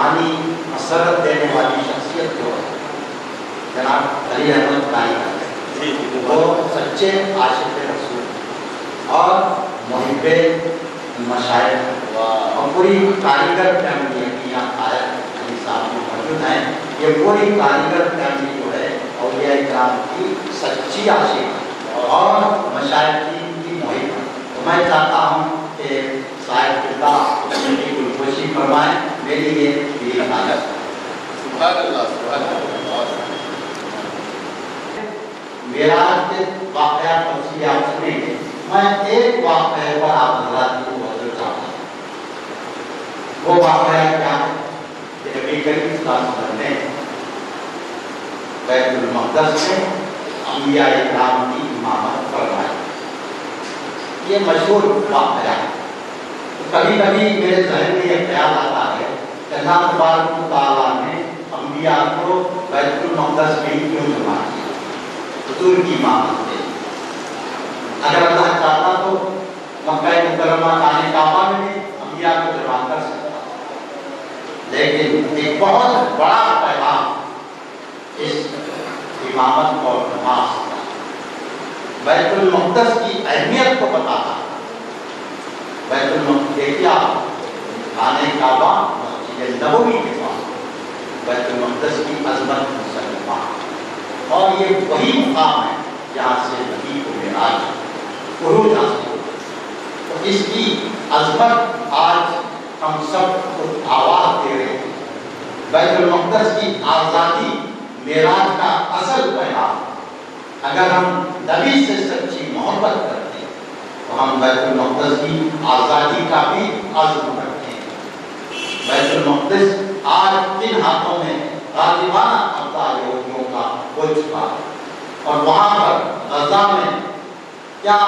روحانی مسرت دینے والی شخصیت جو ہے جناب علی احمد قانی، وہ سچے عاشق رسول اور محب مشائخ اور پوری کاریگر فیملی ہے. یہاں آیت علی صاحب موجود ہیں. یہ پوری کاریگر فیملی جو ہے اولیاء کرام کی سچی عاشق اور مشائخ کی محب. تو میں چاہتا ہوں کہ صاحب اللہ کی خوشی فرمائیں. میری یہ حالت سبحان اللہ سبحان اللہ. معراج کے واقعات تفصیل آپ سنیں گے. میں ایک واقعے پر آپ حضرات کو توجہ چاہتا ہوں. وہ واقعہ کیا ہے کہ نبی کریم صلی اللہ علیہ وسلم نے بیت المقدس میں انبیاء کرام کی امامت فرمائی. یہ مشہور واقعہ ہے. کبھی کبھی میرے ذہن میں یہ خیال آتا ہے کہ اللہ تبارک و تعالیٰ نے انبیاء کو بیت المقدس میں کیوں جمع کیا، حضور کی امامت دے. اگر اللہ چاہتا تو مکہ مکرمہ خانہ کعبہ میں بھی انبیاء کو جمع کر سکتا، لیکن ایک بہت بڑا پیغام اس امامت اور نماز کا بیت المقدس کی اہمیت کو بتاتا. بیت المقدس دیکھیا خانہ کعبہ مسجد نبوی کے پاس بیت المقدس کی عظمت مسلمہ، اور یہ وہی مقام ہے جہاں سے نبی کو معراج عروج حاصل ہوا. تو اس کی عظمت آج ہم سب کو آواز دے رہے ہیں. بیت المقدس کی آزادی معراج کا اصل پیغام. اگر ہم نبی سے سچی محبت کرتے ہیں تو ہم بیت المقدس کی آزادی کا بھی عزم کرتے ہیں. بیت المقدس آج کن ہاتھوں میں غالبانہ قبضہ یہودیوں کا ہو چکا ہے، اور وہاں پر غزہ میں کیا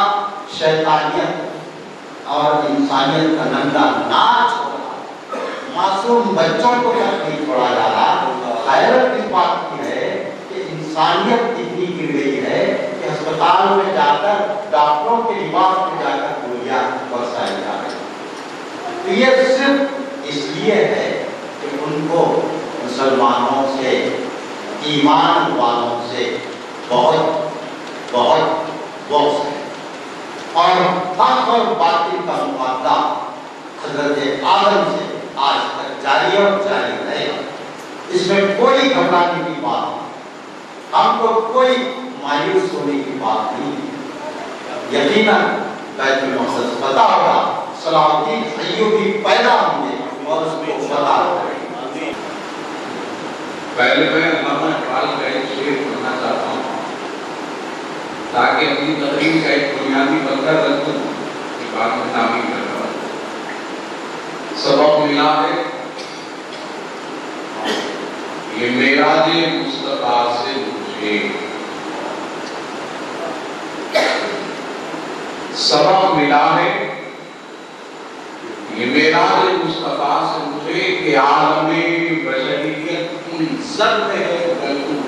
شیطانیت اور انسانیت کا ننگا ناچ ہو رہا ہے. معصوم بچوں کو تک نہیں چھوڑا جا رہا. حیرت اس بات کی ہے کہ انسانیت اتنی گر گئی ہے کہ ہسپتال میں جا کر ڈاکٹروں کے لباس میں جا کر گولیاں برسائی جا رہی ہیں. تو یہ صرف اس لیے ہے کہ ان کو مسلمانوں سے، ایمان والوں سے بہت بہت بغض ہے. اور حق اور باطل کا مقابلہ حضرت آدم سے آج تک جاری اور جاری رہے گا. اس میں کوئی گھبرانے کی بات نہیں، ہم کو کوئی مایوس ہونے کی بات نہیں. یقیناً بیت المقدس پتہ ہوگا صلاح الدین ایوبی پیدا ہوں گے اور اس کو پتہ ہوگا. پہلے میں علامہ اقبال کا ایک شعر پڑھنا چاہتا ہوں تاکہ اپنی تقریر کا ایک بنیادی پتھر رکھ دوں کہ بعد میں تعمیر کر رہا ہوں. سبق ملا ہے یہ معراج مصطفیٰ سے مجھے، سبق ملا ہے یہ معراج مصطفیٰ سے مجھے کہ عالم بشریت کی ضرب ہے بالکل.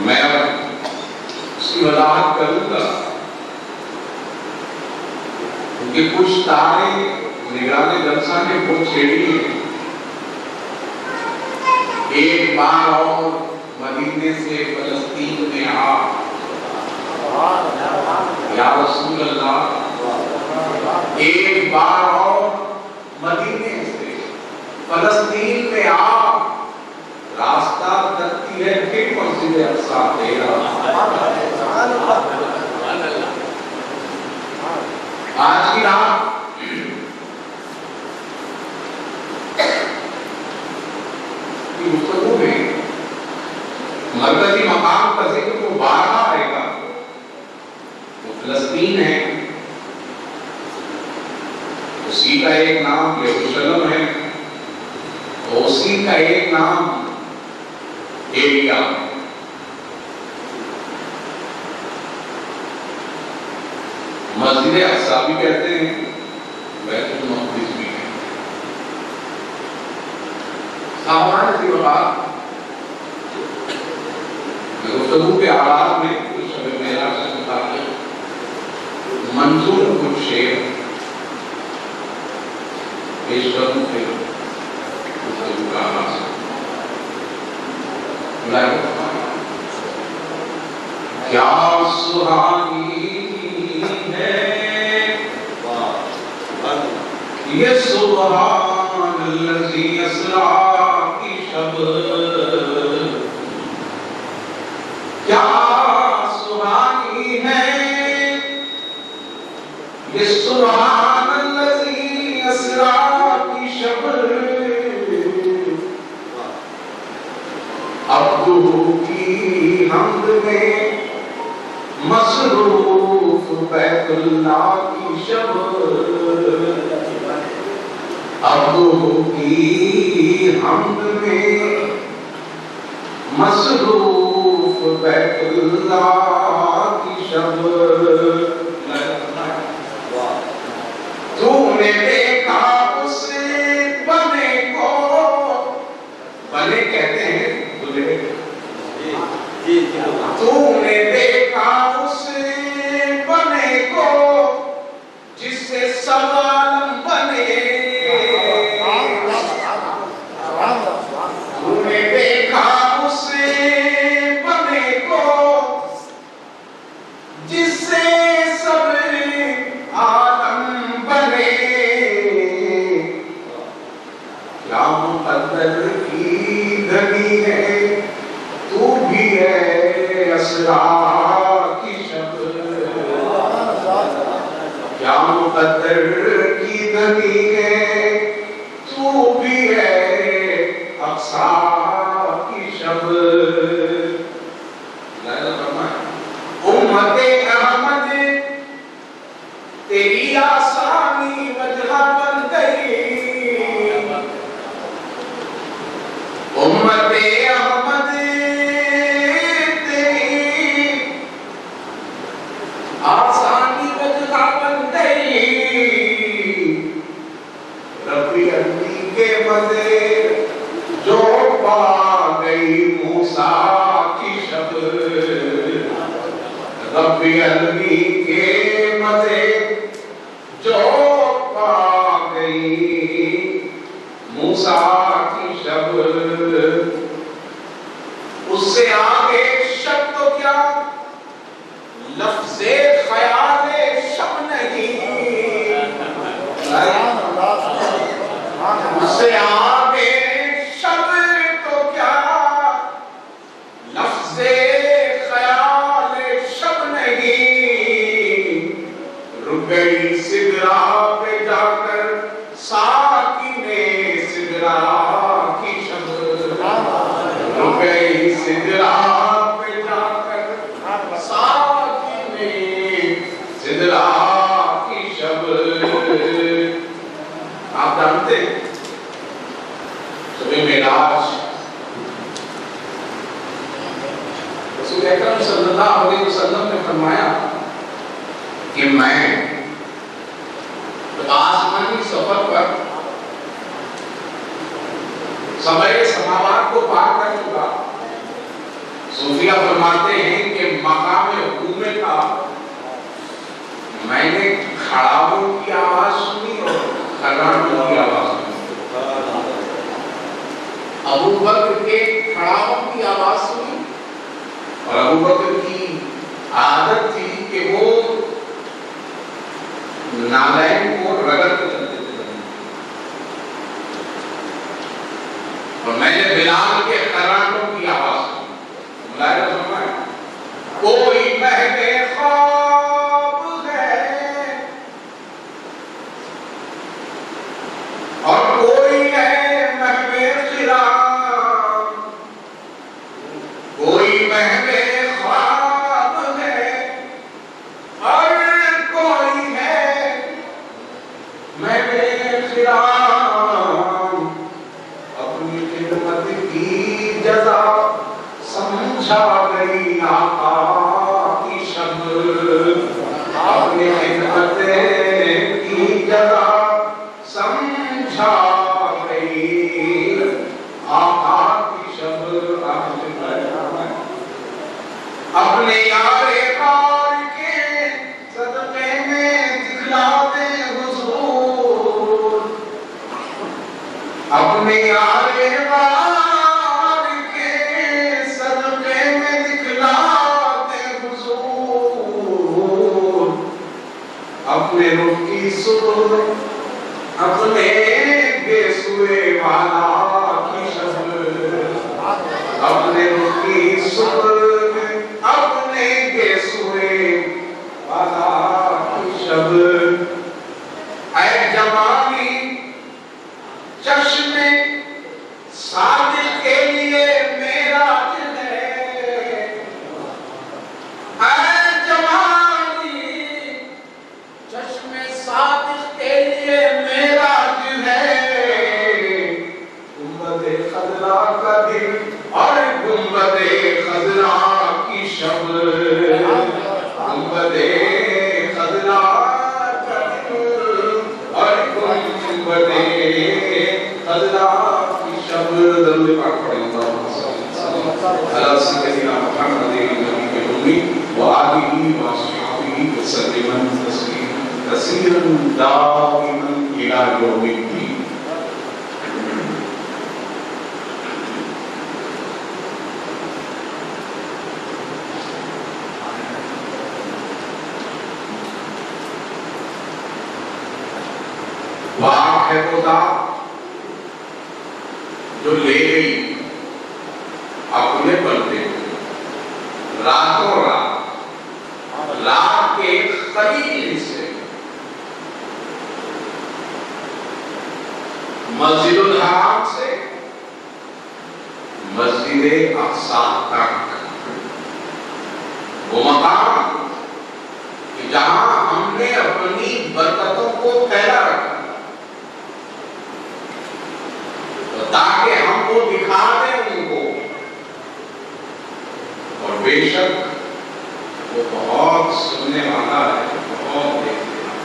میں اس کی وضاحت کروں گا کیونکہ کچھ تارے نگران جلسہ نے وہ چھیڑی ہے. ایک بار اور مدینے سے فلسطین میں آ یا رسول اللہ، ایک بار اور مدینے سے فلسطین میں آ، راستہ تکتی ہے پھر مسجد اقصی تیرا. آج کی رات کی گفتگو میں مرکزی مقام کا ذکر تو بارہا آئے گا. وہ فلسطین ہے، اسی کا ایک نام یروشلم ہے، اسی کا ایک نام ایریا ہے. مسجد اقصی بھی کہتے ہیں، بیت المقدس بھی ہے. سامان کی وقت گفتگو کے آغاز میں شب معراج سے متعلق منظور کچھ شعر پیش کروں پھر گفتگو کا آغاز کیا سہانی ہے یہ سبحان الذی اسریٰ کی شب، کیا سہانی ہے یہ سبحان الذی اسریٰ کی شب، عبدہ کی حمد میں مصروف بیت اللہ کی شب، عبدہ کی حمد میں مصروف بیت اللہ کی شب، تو نے دیکھا اس بنے کو، بنے کہتے ہیں دلہے، تو نے دیکھا اس بنے کو جس سے سب عالم بنے، تو نے دیکھا اس بنے کو جس سے سب عالم بنے، کیا مقدر کی دھنی ہے تو بھی ہے اسرار کی شب، کیا مقدر کی دھنی ہے تو بھی ہے اقصار کی شب، امت احمد تیری آسانی وجہ بن گئی، امت احمد تیری آسانی وجہ بن گئی، ربی علی کے مزے جو پا گئی موسیٰ کی شب، ربی علی کے مزے جو پا گئی موسیٰ کی شب، اس سے آگے شب تو کیا لفظ خیال شب نہیں، اس سے آگے شب تو کیا لفظ خیال شب نہیں، رک گئی سدرا پہ جا کر ساکن سدرا کی شب، رک گئی سدرا پہ جا کر ساکن سدرا کی شب، آپ جانتے شب معراج رسول اکرم صلی اللہ علیہ وسلم نے فرمایا کہ میں آسمانی سفر پر سبع سماوات کو پار کر چکا، صوفیہ فرماتے ہیں کہ مقام حکوم میں تھا، میں نے کھڑاووں کی آواز سنی اور خرانوں کی آواز سنی، ابو بکر کے کھڑاووں کی آواز سنی، اور ابو بکر کی عادت تھی کہ وہ نالین کو رگڑ کے چلتے تھے، اور میں نے بلال کے خرانوں کی آواز سنی، ملاحظہ فرمائیں، کوئی مہکے خواب ہے اور کوئی ہے مہوے خرام، کوئی مہوے خواب ہے اور کوئی ہے مہوے خرام، اپنی خدمت کی جزا سمجھا گئی آقا کی شب، اپنی خدمت کی جزا سمجھا گئی آقا کی شب، اپنے یار پار کے صدقے میں دکھلا اپنے رخ کی سبر اپنے گیسوئے والا کی شب اپنے رخ کی سبر اپنے گیسوئے والا کی شب اے جمالی چشم صادق کے لیے میرا واہ ہے وہ ذات جو لے گئی اپنے بندے راتوں رات کے قریب حصے مسجد الحرام سے مسجد اقصی تک وہ مقام کہ جہاں ہم نے اپنی برکتوں کو پھیلا رکھا تاکہ ہم کو دکھا دیں ان کو اور بے شک وہ بہت سننے والا ہے بہت دیکھنے والا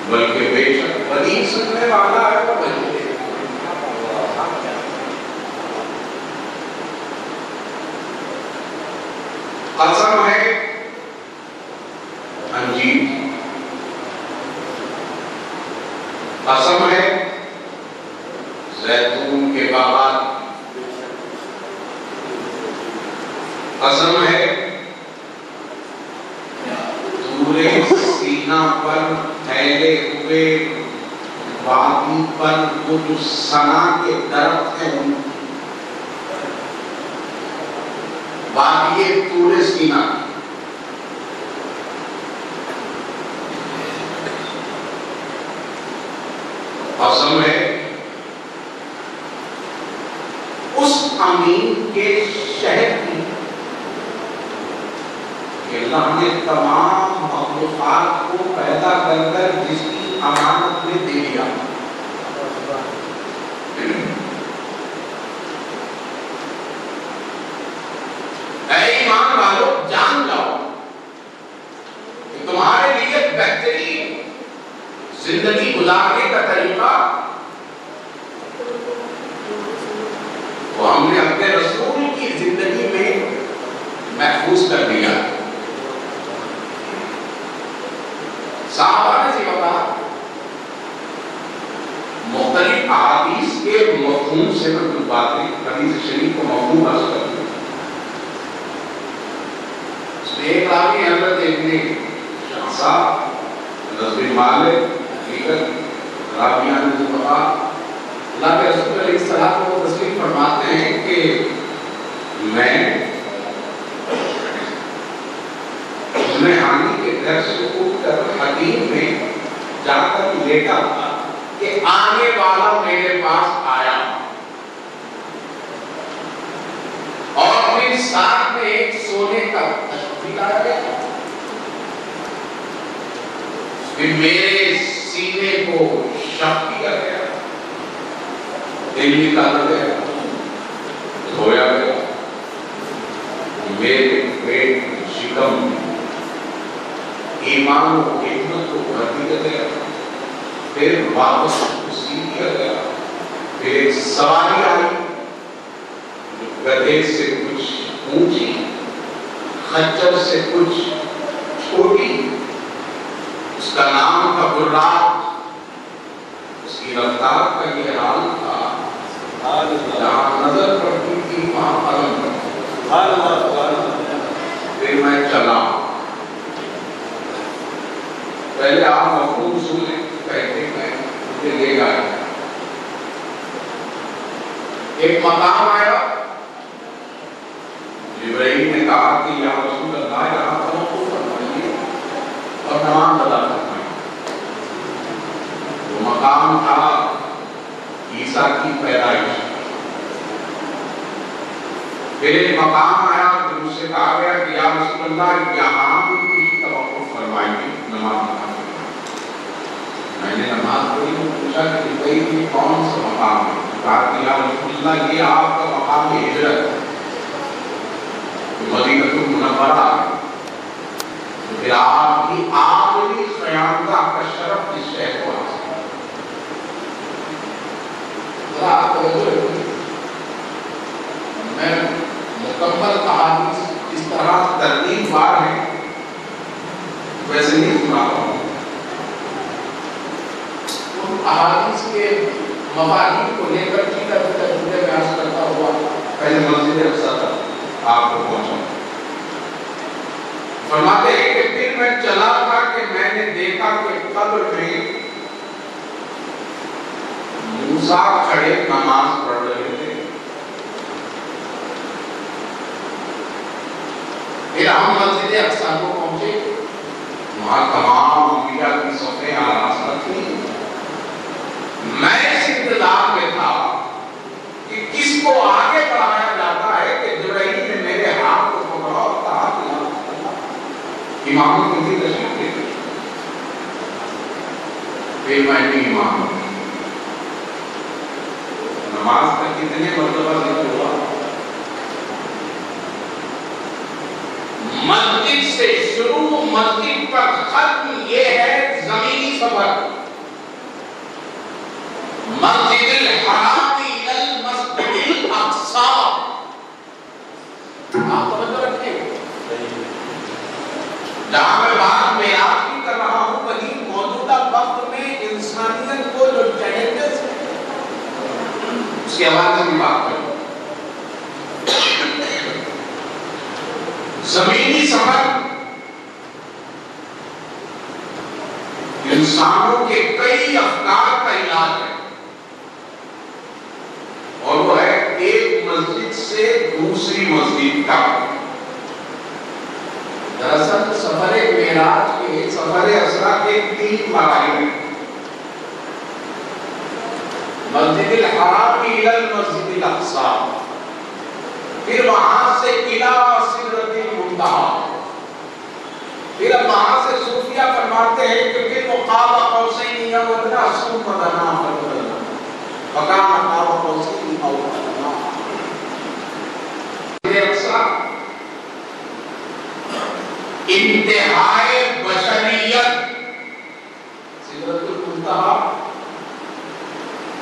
بلکہ بے شک بڑی سننے والا ہے وہ بڑی قسم ہے انجیر قسم ہے زیتون کے باغات قسم ہے طور سینہ پر پھیلے ہوئے وادی پر وہ جو سنا کے درخت ہیں وادی طور سینہ قسم ہے اس امین کے شہر کی کہ اللہ نے تمام مخلوقات کو پیدا کر کر جس کی امانت میں دے دیا اے ایمان والو جان جاؤ کہ تمہارے لیے بہترین زندگی گزارنے کا طریقہ وہ ہم نے اپنے رسول کی زندگی میں محفوظ کر دیا صحابہ نے کہا مختلف احادیث کے مفہوم سے میں کچھ باتیں حدیث شریف کو مفہوم حاصل کر دیا اس میں ایک راوی حضرت ابن شہسا نظر مالک حقیقت راویان نے کہا اللہ کے رسول علیہ السلام کو تسلیم فرماتے ہیں کہ میں ہانی کے گھر سے اٹھ کر حدیم میں جا کر لیٹا تھا کہ آنے والا میرے پاس آیا اور پھر ساتھ میں ایک سونے کا تشبیہ لایا گیا پھر میرے سینے کو شق کیا گیا دل نکالا گیا دھویا گیا میرے پیٹ شکم ایمان و حکمت کو بھر دیا گیا پھر واپس اسی کیا گیا پھر ایک سواری آئی گدھے سے کچھ اونچی خچر سے کچھ چھوٹی اس کا نام تھا برات اس کی رفتار کا یہ حال تھا جہاں نظر پڑتی تھی وہاں قلم پڑتی پھر میں چلا پہلے آپ مفہوم سنیں، کہتے ہیں مجھے لے گا ایک مقام آیا، جبرائیل نے کہا کہ یا رسول اللہ یہاں توقف فرمائیے اور نماز ادا فرمائیے۔ وہ مقام تھا عیسیٰ کی پیدائش۔ پھر ایک مقام آیا تو مجھ سے کہا گیا کہ یا رسول اللہ یہاں بھی کچھ توقف فرمائیے، نماز ادا فرمائیے۔ میں نے نماز پڑھی تو پوچھا کہ بھائی کون سا مقام ہے؟ کہا کہ یا رسول اللہ یہ آپ کا مقام ہجرت ہے، مدینہ المنورہ ہے، تو پھر آپ کی آخری قیامگاہ کا شرف اس شہر کو حاصل ہے۔ ذرا آپ میں مکمل کہانی اس طرح ترتیب وار ہے ویسے نہیں سناتا ہوں، ان احادیث کے مفاہیم کو لے کر کی تجربے میں عرض کرتا ہوا پہلے مسجد اقصی تک آپ کو پہنچا۔ فرماتے ہیں کہ پھر میں چلا تھا کہ میں نے دیکھا کہ قبر میں موسیٰ کھڑے نماز پڑھ رہے تھے۔ پھر ہم مسجد اقصی کو پہنچے، وہاں تمام انبیاء کی صفیں آراستہ تھیں۔ میں اس انتظار میں تھا کہ کس کو آگے بڑھایا جاتا ہے کہ جبرائیل نے میرے ہاتھ کو پکڑا اور کہا کہ امام کی تشریف دے دی۔ پھر میں بھی امام ہوں۔ نماز کا کتنے مرتبہ ذکر ہوا؟ مسجد سے شروع، مسجد پر ختم، یہ ہے زمینی سفر۔ مسجد الحرام الی المسجد الاقصی، آپ توجہ رکھیں، جہاں میں بات معراج کی کر رہا ہوں وہیں موجودہ وقت میں انسانیت کو جو چیلنجز اس کے حوالے سے بات کروں۔ زمینی سفر انسانوں کے کئی افکار کا علاج ہے، اور وہ ہے ایک مسجد سے دوسری مسجد کا۔ دراصل سفر معراج کے، سفر اسرا کے 3 مراحل ہیں۔ مسجد الحرام الی المسجد الاقصی، پھر وہاں سے الی سدرۃ المنتہی، پھر اب وہاں سے صوفیہ فرماتے ہیں کہ پھر وہ قاب قوسین او ادنیٰ ثم دنا فتدلی فکان قاب قوسین او ادنیٰ۔ انتہائے بشریت سدرۃ المنتہی،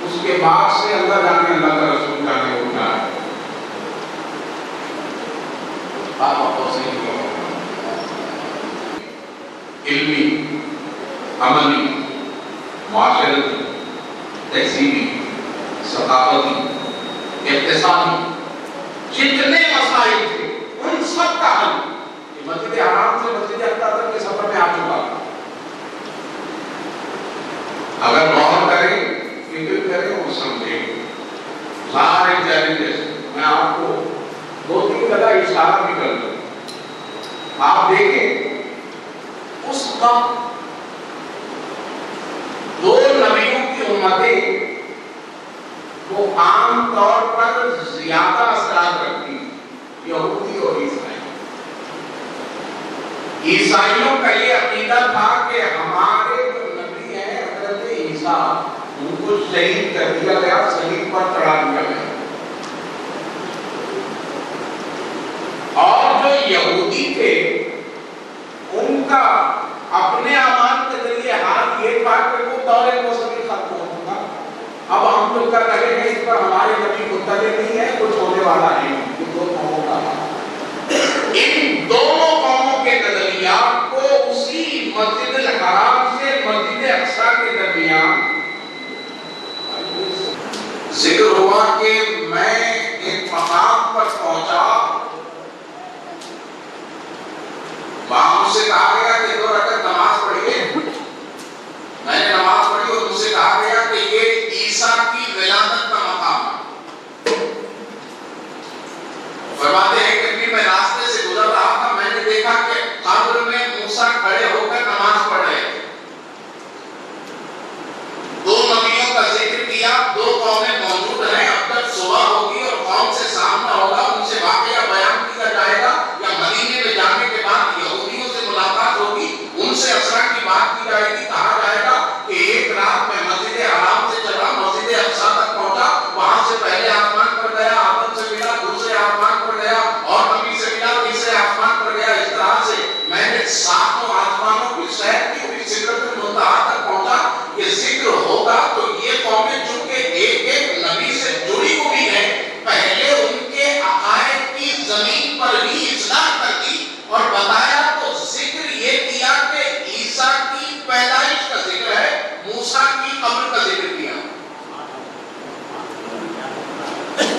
اس کے بعد سے اللہ جانے اللہ کا رسول جانے اٹھا ہے۔ علمی، عملی، معاشرتی، تہذیبی، ثقافتی، اقتصادی، جتنے مسائل تھے ان سب کا حل مسجد حرام سے مسجد اقصی تک کے سفر میں آ چکا ہے۔ اگر غور کریں، فکر کریں اور سمجھیں سارے چیلنجز، میں آپ کو 2-3 جگہ اشارہ بھی کر دوں۔ آپ دیکھیں اس وقت 2 نبیوں کی امتیں وہ عام طور پر زیادہ اثرات رکھتی، یہودی اور عیسائی۔ عیسائیوں کا یہ عقیدہ تھا کہ ہمارے جو نبی ہیں حضرت عیسیٰ، ان کو شہید کر دیا گیا، صلیب پر چڑھا دیا گیا، اور جو یہودی تھے ان کا اپنے اعمال کے ذریعے حال یہ تھا کہ وہ دور موسمی ختم ہو چکا، اب ہم جو کر رہے ہیں اس پر ہمارے نبی مطلع نہیں ہے، کچھ ہونے والا نہیں۔ یہ 2 قوموں کا ان دونوں قوموں کے نظریات کو اسی مسجد الحرام سے مسجد اقصی کے درمیان ذکر ہوا کہ میں ایک مقام پر پہنچا، وہاں مجھ سے کہا گیا کہ 2 رکعت نماز پڑھیے، جائے گی. کہا جائے گا کہ ایک رات میں مسجد حرام سے چلا, مسجد اقصیٰ تک پہنچا, وہاں سے پہلے آسمان پر گیا, آدم سے ملا, دوسرے آسمان پر گیا, اور نبی سے ملا, تیسرے آسمان پر گیا. اس طرح سے میں نے ساتوں آسمانوں کی سیر کی, پھر سدرۃ المنتہا تک پہنچا. یہ ذکر ہوگا تو یہ قومیں چونکہ ایک ایک نبی سے جڑی ہوئی ہے, پہلے ان کے عقائد کی زمین پر ہی اصلاح کر دی اور بتایا. تو ذکر یہ کیا کہ عیسیٰ کی پیدائش کا ذکر ہے, موسیٰ کی قبر کا ذکر کیا.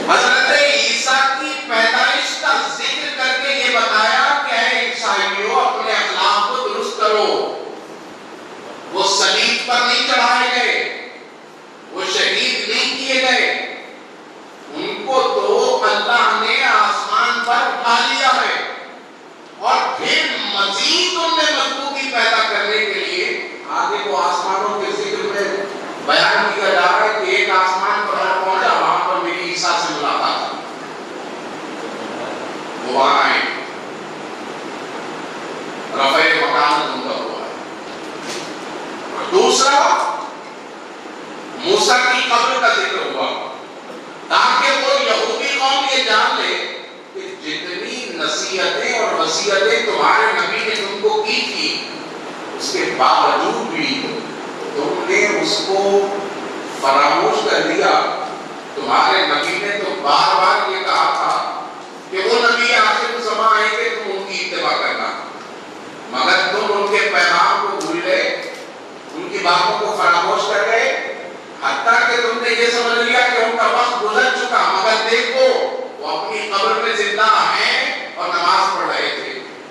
حضرت عیسیٰ کی پیدائش کا ذکر کر کے یہ بتایا کہ اے عیسائیوں, اپنے اخلاق کو درست کرو. وہ صلیب پر نہیں چڑھائے گئے, وہ شہید نہیں کیے گئے, ان کو تو اللہ نے آسمان پر اٹھا لیا ہے. اور پھر مزید ان میں مضبوطی پیدا کرنے کے لیے آگے کو آسمانوں کے ذکر میں بیان کیا جا رہا ہے کہ ایک آسمان پر میں پہنچا, وہاں پر میری عیسیٰ سے ملاقات ہوئی. وہ وہاں آئے, رفع مکان ان کا ہوا ہے. اور دوسرا موسیٰ کی قبر کا ذکر ہوا تاکہ وہ یہودی قوم یہ جان لے کہ جتنی نصیحتیں اور وصیتیں تمہارے نبی نے تم کو کی تھی, اس کے باوجود بھی تم نے اس کو فراموش کر دیا. تمہارے نبی نے تو بار بار یہ کہا تھا کہ وہ نبی آخر زمان آئیں گے, تم ان کی اتباع کرنا, مگر تم ان کے پیغام کو بھول گئے, ان کی باتوں کو فراموش کر گئے, حتیٰ کہ تم نے یہ سمجھ لیا کہ ان کا وقت گزر چکا. مگر دیکھو وہ اپنی قبر میں زندہ ہیں اور نماز پڑھ رہے تھے.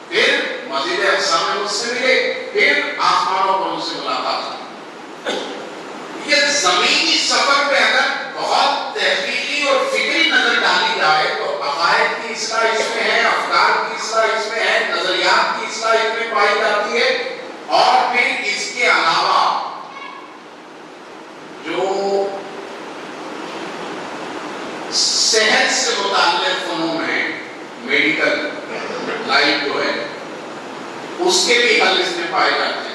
پھر مسجد اقصیٰ میں مجھ سے ملے, پھر آسمانوں پر ان سے ملاقات ہوئی. یہ زمینی سفر پہ اگر بہت تحقیقی اور فکری نظر ڈالی جائے تو عقائد کی اصلاح اس میں ہے, افکار کی اصلاح اس میں ہے, نظریات کی اصلاح اس میں پائی جاتی ہے. اور پھر اس کے علاوہ جو صحت سے متعلق فنون ہے, میڈیکل لائن جو ہے, اس کے بھی حل اس میں پائے جاتے ہیں.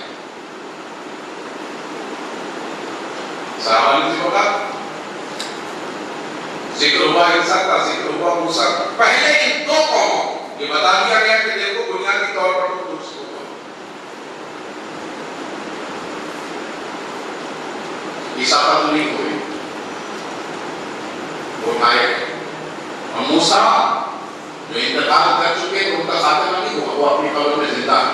سراوالی سے ہوگا ذکر ہوا عیسیٰ کا, ذکر ہوا موسیٰ کا. پہلے ان دو قوموں یہ بتا دیا گیا کہ دیکھو بنیادی طور پر تو درست ہوگا. عیسیٰ کا تو نہیں ہوئی, وہ اٹھائے گئے. اور موسیٰ جو انتقال کر چکے تو ان کا خاتمہ نہیں ہوا, وہ اپنی قبر میں زندہ ہے.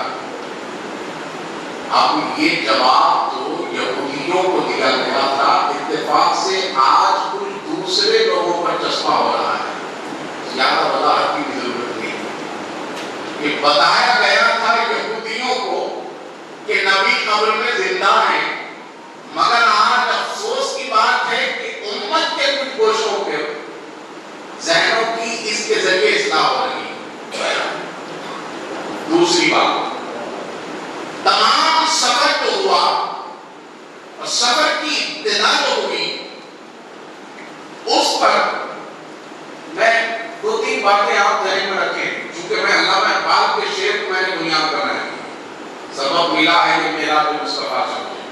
اب یہ جواب تو یہودیوں کو دیا گیا تھا, اتفاق سے آج کچھ دوسرے لوگوں پر چشمہ ہو رہا ہے. زیادہ وضاحت کی ضرورت نہیں. یہ بتایا گیا تھا یہودیوں کو کہ نبی قبر میں زندہ ہیں, مگر آج افسوس کی بات ہے کہ امت کے کچھ گوشوں کے ذہنوں کی اس کے ذریعے اصلاح ہو رہی ہے. دوسری بات, تمام سفر جو ہوا اور سفر کی ابتدا جو ہوئی اس پر میں دو تین باتیں آپ ذہن میں رکھیں, چونکہ میں علامہ اقبال کے شعر کو میں نے بنیاد بنائی. سبب ملا ہے کہ میرا تو مصطفیٰ چاہتے ہیں,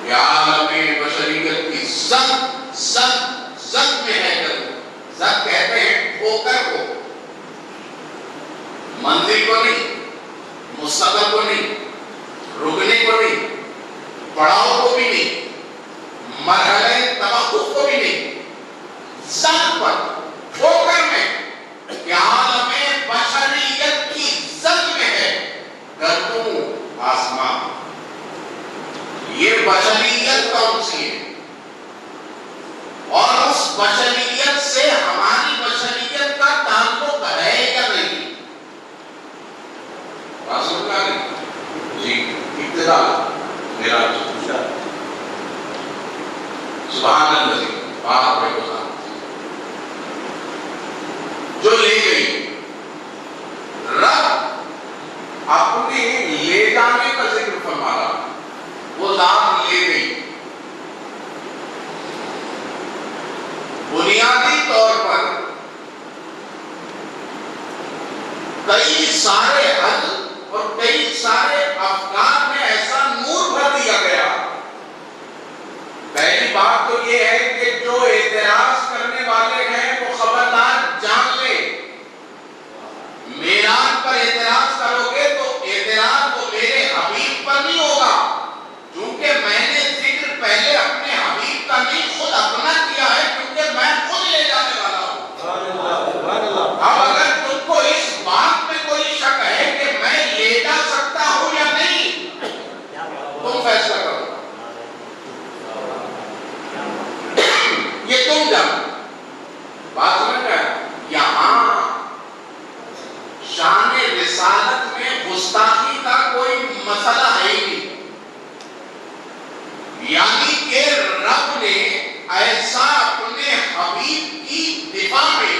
یہ عالم بشریت کی زد میں ہے. زد کہتے ہیں ٹھوکر کو, منزل کو نہیں, مستقبل کو نہیں, رکنے کو نہیں, پڑاؤ کو بھی نہیں, مرحلے توقف کو بھی نہیں, زد پر ٹھوکر میں کہ عالم بشریت کی زد میں ہے گردوں آسمان. یہ بشریت کون سی ہے اور اس بشریت سے ہماری بشریت کا تعلق ہے یا نہیں؟ بات سمجھ آ گئی جی. ابتدا میرا سبحان اللہ بات ہے جو لے گئی رب اپنے لے جانے کا ذکر فرما رہا, وہ ذات لے گئی. بنیادی طور پر کئی سارے حل اور کئی سارے افکار میں ایسا نور تم فیصلہ کرو، یہ تم جانو۔ بات سمجھ گئے؟ یہاں شان رسالت میں گستاخی کا کوئی مسئلہ ہے ہی نہیں، یعنی کہ رب نے ایسا اپنے حبیب کی دفاع میں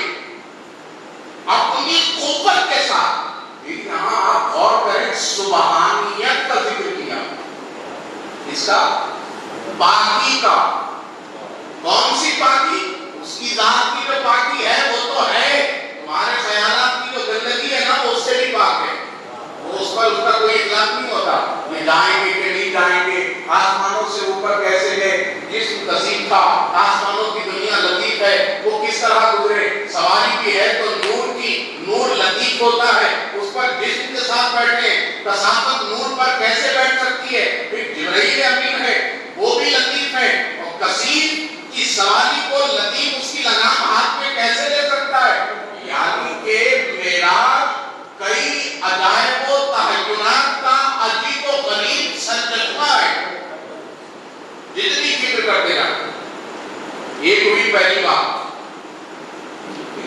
اپنی قوت کے ساتھ، یہاں آپ غور کریں، سبحانیت کا ذکر کیا، اس کا پاکی کا، کون سی پاکی؟ اس کی ذات کی جو پاکی ہے وہ تو ہے، تمہارے خیالات کی جو گندگی ہے نا وہ اس سے بھی پاک ہے، وہ اس پر اس کا کوئی اطلاق نہیں ہوتا، یہ جائیں گے کہ نہیں جائیں گے، آسمانوں سے اوپر کیسے گئے، جسم کثیف تھا، آسمانوں کی دنیا لطیف ہے، وہ کس طرح گزرے، سواری بھی ہے تو نور کی، نور لطیف ہوتا ہے، اس پر جسم کے ساتھ بیٹھے، کثافت نور پر کیسے بیٹھ سکتی ہے، پھر جبرائیل امین ہے وہ بھی لطیف ہے، اور کثیف کی سواری کو لطیف اس کی لگام ہاتھ میں کیسے لے سکتا ہے، یعنی کہ معراج کئی عجائب و تحیرات کا عجیب و غریب سرچشمہ ہے، جتنی فکر کرتے جاتے۔ ایک ہوئی پہلی بات،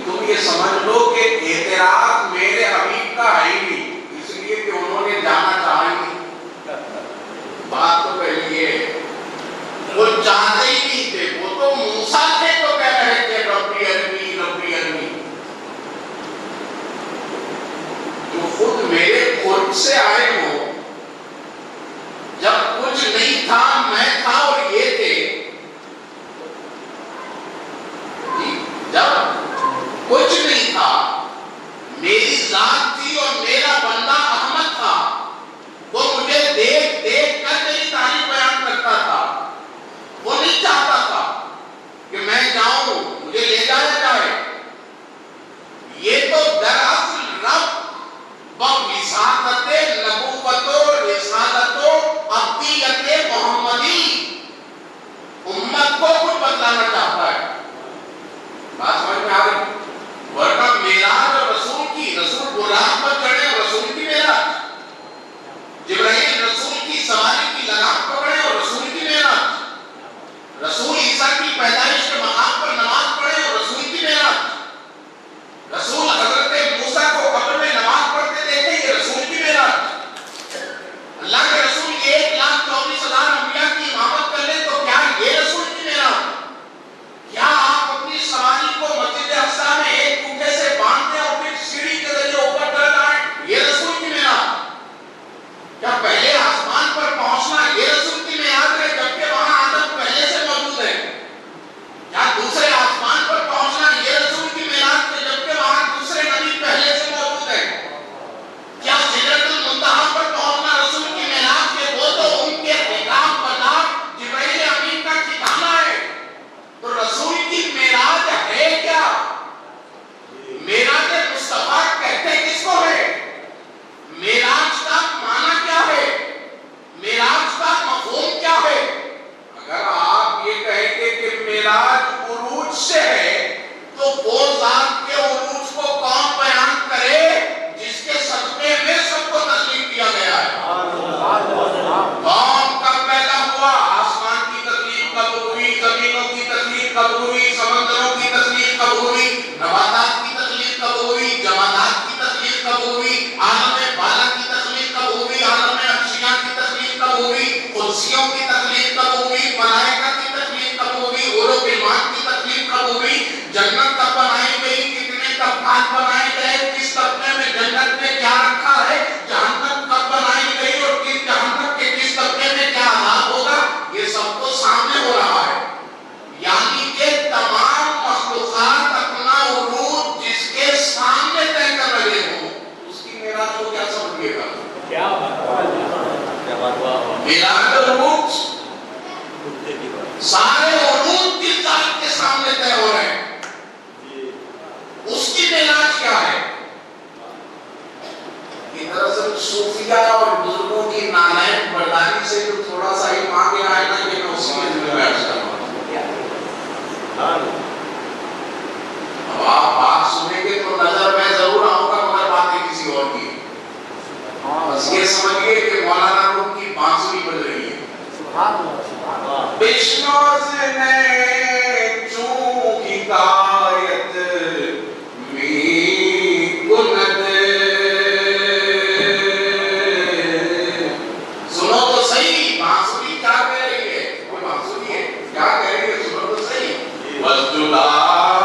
تم یہ سمجھ لو کہ اعتراض میرے حبیب کا ہے ہی نہیں، اس لیے کہ انہوں نے جانا چاہا ہی نہیں، بات تو پہلی ہے، وہ چاہتے ہی نہیں تھے، وہ تو موسیٰ تھے تو کہہ رہے تھے ربی ارنی ربی ارنی، جو خود میرے قرب سے آئے ہو، جب کچھ نہیں تھا میں تھا اور یہ تھے، جب کچھ نہیں تھا میری ذات تھی اور میرا بندہ احمد تھا، وہ مجھے دیکھ دیکھ کر میری تعریف بیان کرتا تھا، وہ نہیں چاہتا تھا کہ میں جاؤں مجھے لے جایا جائے، یہ تو دراصل رب بوساطت نبوت و رسالت و عبدیت محمدی امت کو خود بتلانا چاہتا ہے، بات سمجھ میں آ رہی؟ ورنہ معراج اور رسول کی، رسول براق پر چڑھے اور رسول کی معراج، جبرائیل رسول کی سواری کی لگام پکڑے اور رسول کی معراج، رسول عیسیٰ کی پیدائش کے مقام پر نماز پڑھے اور رسول کی معراج، رسول حضرت موسیٰ کو قبر میں نماز پڑھتے دیکھے، یہ رسول کی معراج، اللہ کے رسول 1,24,000 انبیاء کی امامت کر لیں تو کیا یہ رسول کی معراج؟ کیا آپ اپنی سواری کو مسجد اقصیٰ میں ایک کوٹھے سے باندھتے اور پھر سیڑھی کے ذریعے اوپر چڑھ جائیں، یہ رسول کی معراج؟ کیا پہلے آسمان پر پہنچنا یہ رسول کی معراج ہے جبکہ وہاں آدم پہلے سے موجود ہے؟ کیا دوسرے آسمان پر پہنچنا یہ رسول کی معراج ہے جبکہ وہاں دوسرے نبی پہلے سے موجود ہے؟ کیا سدرۃ المنتہا پر پہنچنا رسول کی معراج ہے؟ وہ تو ان کے احکام بردار جبرائیل امین کا ٹھکانہ ہے، تو رسول کی معراج ہے کیا؟ معراج مصطفیٰ کہتے کس کو ہے؟ معراج کا معنی کیا ہے؟ معراج کا مفہوم کیا ہے؟ اگر آپ یہ کہیں گے کہ معراج عروج سے ہے تو وہ ذات کے عروج کو کون بیان کرے جس کے صدقے میں سب کو تسلیم کیا گیا ہے؟ کون کب پیدا ہوا؟ آسمان کی تخلیق کب ہوئی؟ زمینوں کی تخلیق کب ہوئی؟ سمندروں کی تخلیق کب ہوئی؟ نباتات کی تخلیق کب ہوئی؟ جمادات کی تخلیق کب ہوئی؟ عالم بالا کی تخلیق کب ہوئی؟ عالم اشیاء کی تخلیق کب ہوئی؟ قدسیوں کی تخلیق کب ہوئی؟ ملائکہ کی تخلیق کب ہوئی؟ اولو بالمان کی تخلیق کب ہوئی؟ جنت کب بنائی گئی؟ کتنے طبقات بنائے گئے؟ کس طبقے میں جنت میں کیا رکھا ہے؟ جہنم کب بنائی گئی اور کس جہنم کے کس طبقے میں کیا عذاب ہوگا؟ یہ سب تو سامنے ہو رہا ہے، یعنی کہ تمام مخلوقات اپنا عروج جس کے سامنے طے کر رہے ہوں، اس کی معراج کو کیا سمجھیے گا؟ معراج عروج سارے عروج جس ذات کے سامنے طے ہو رہے ہیں، اس کی معراج کیا ہے؟ دراصل صوفیہ اور بزرگوں کی نالائق برداری سے جو تھوڑا سا ہی مانگے آئے نا، یہ میں اسی میں ذمہ بیٹھ کرتا ہوں۔ اب آپ بات سنیں گے تو نظر میں ضرور آؤں گا مگر باتیں کسی اور کی، بس یہ سمجھیے کہ مولانا روم کی بانسری بج رہی ہے۔ بشنوز نے چون حکایت می کند سنو تو صحیح بانسری کیا کہہ رہی ہے وہ بانسری ہے کیا کہہ رہی ہے سنو تو صحیح وَالْجُلَائِ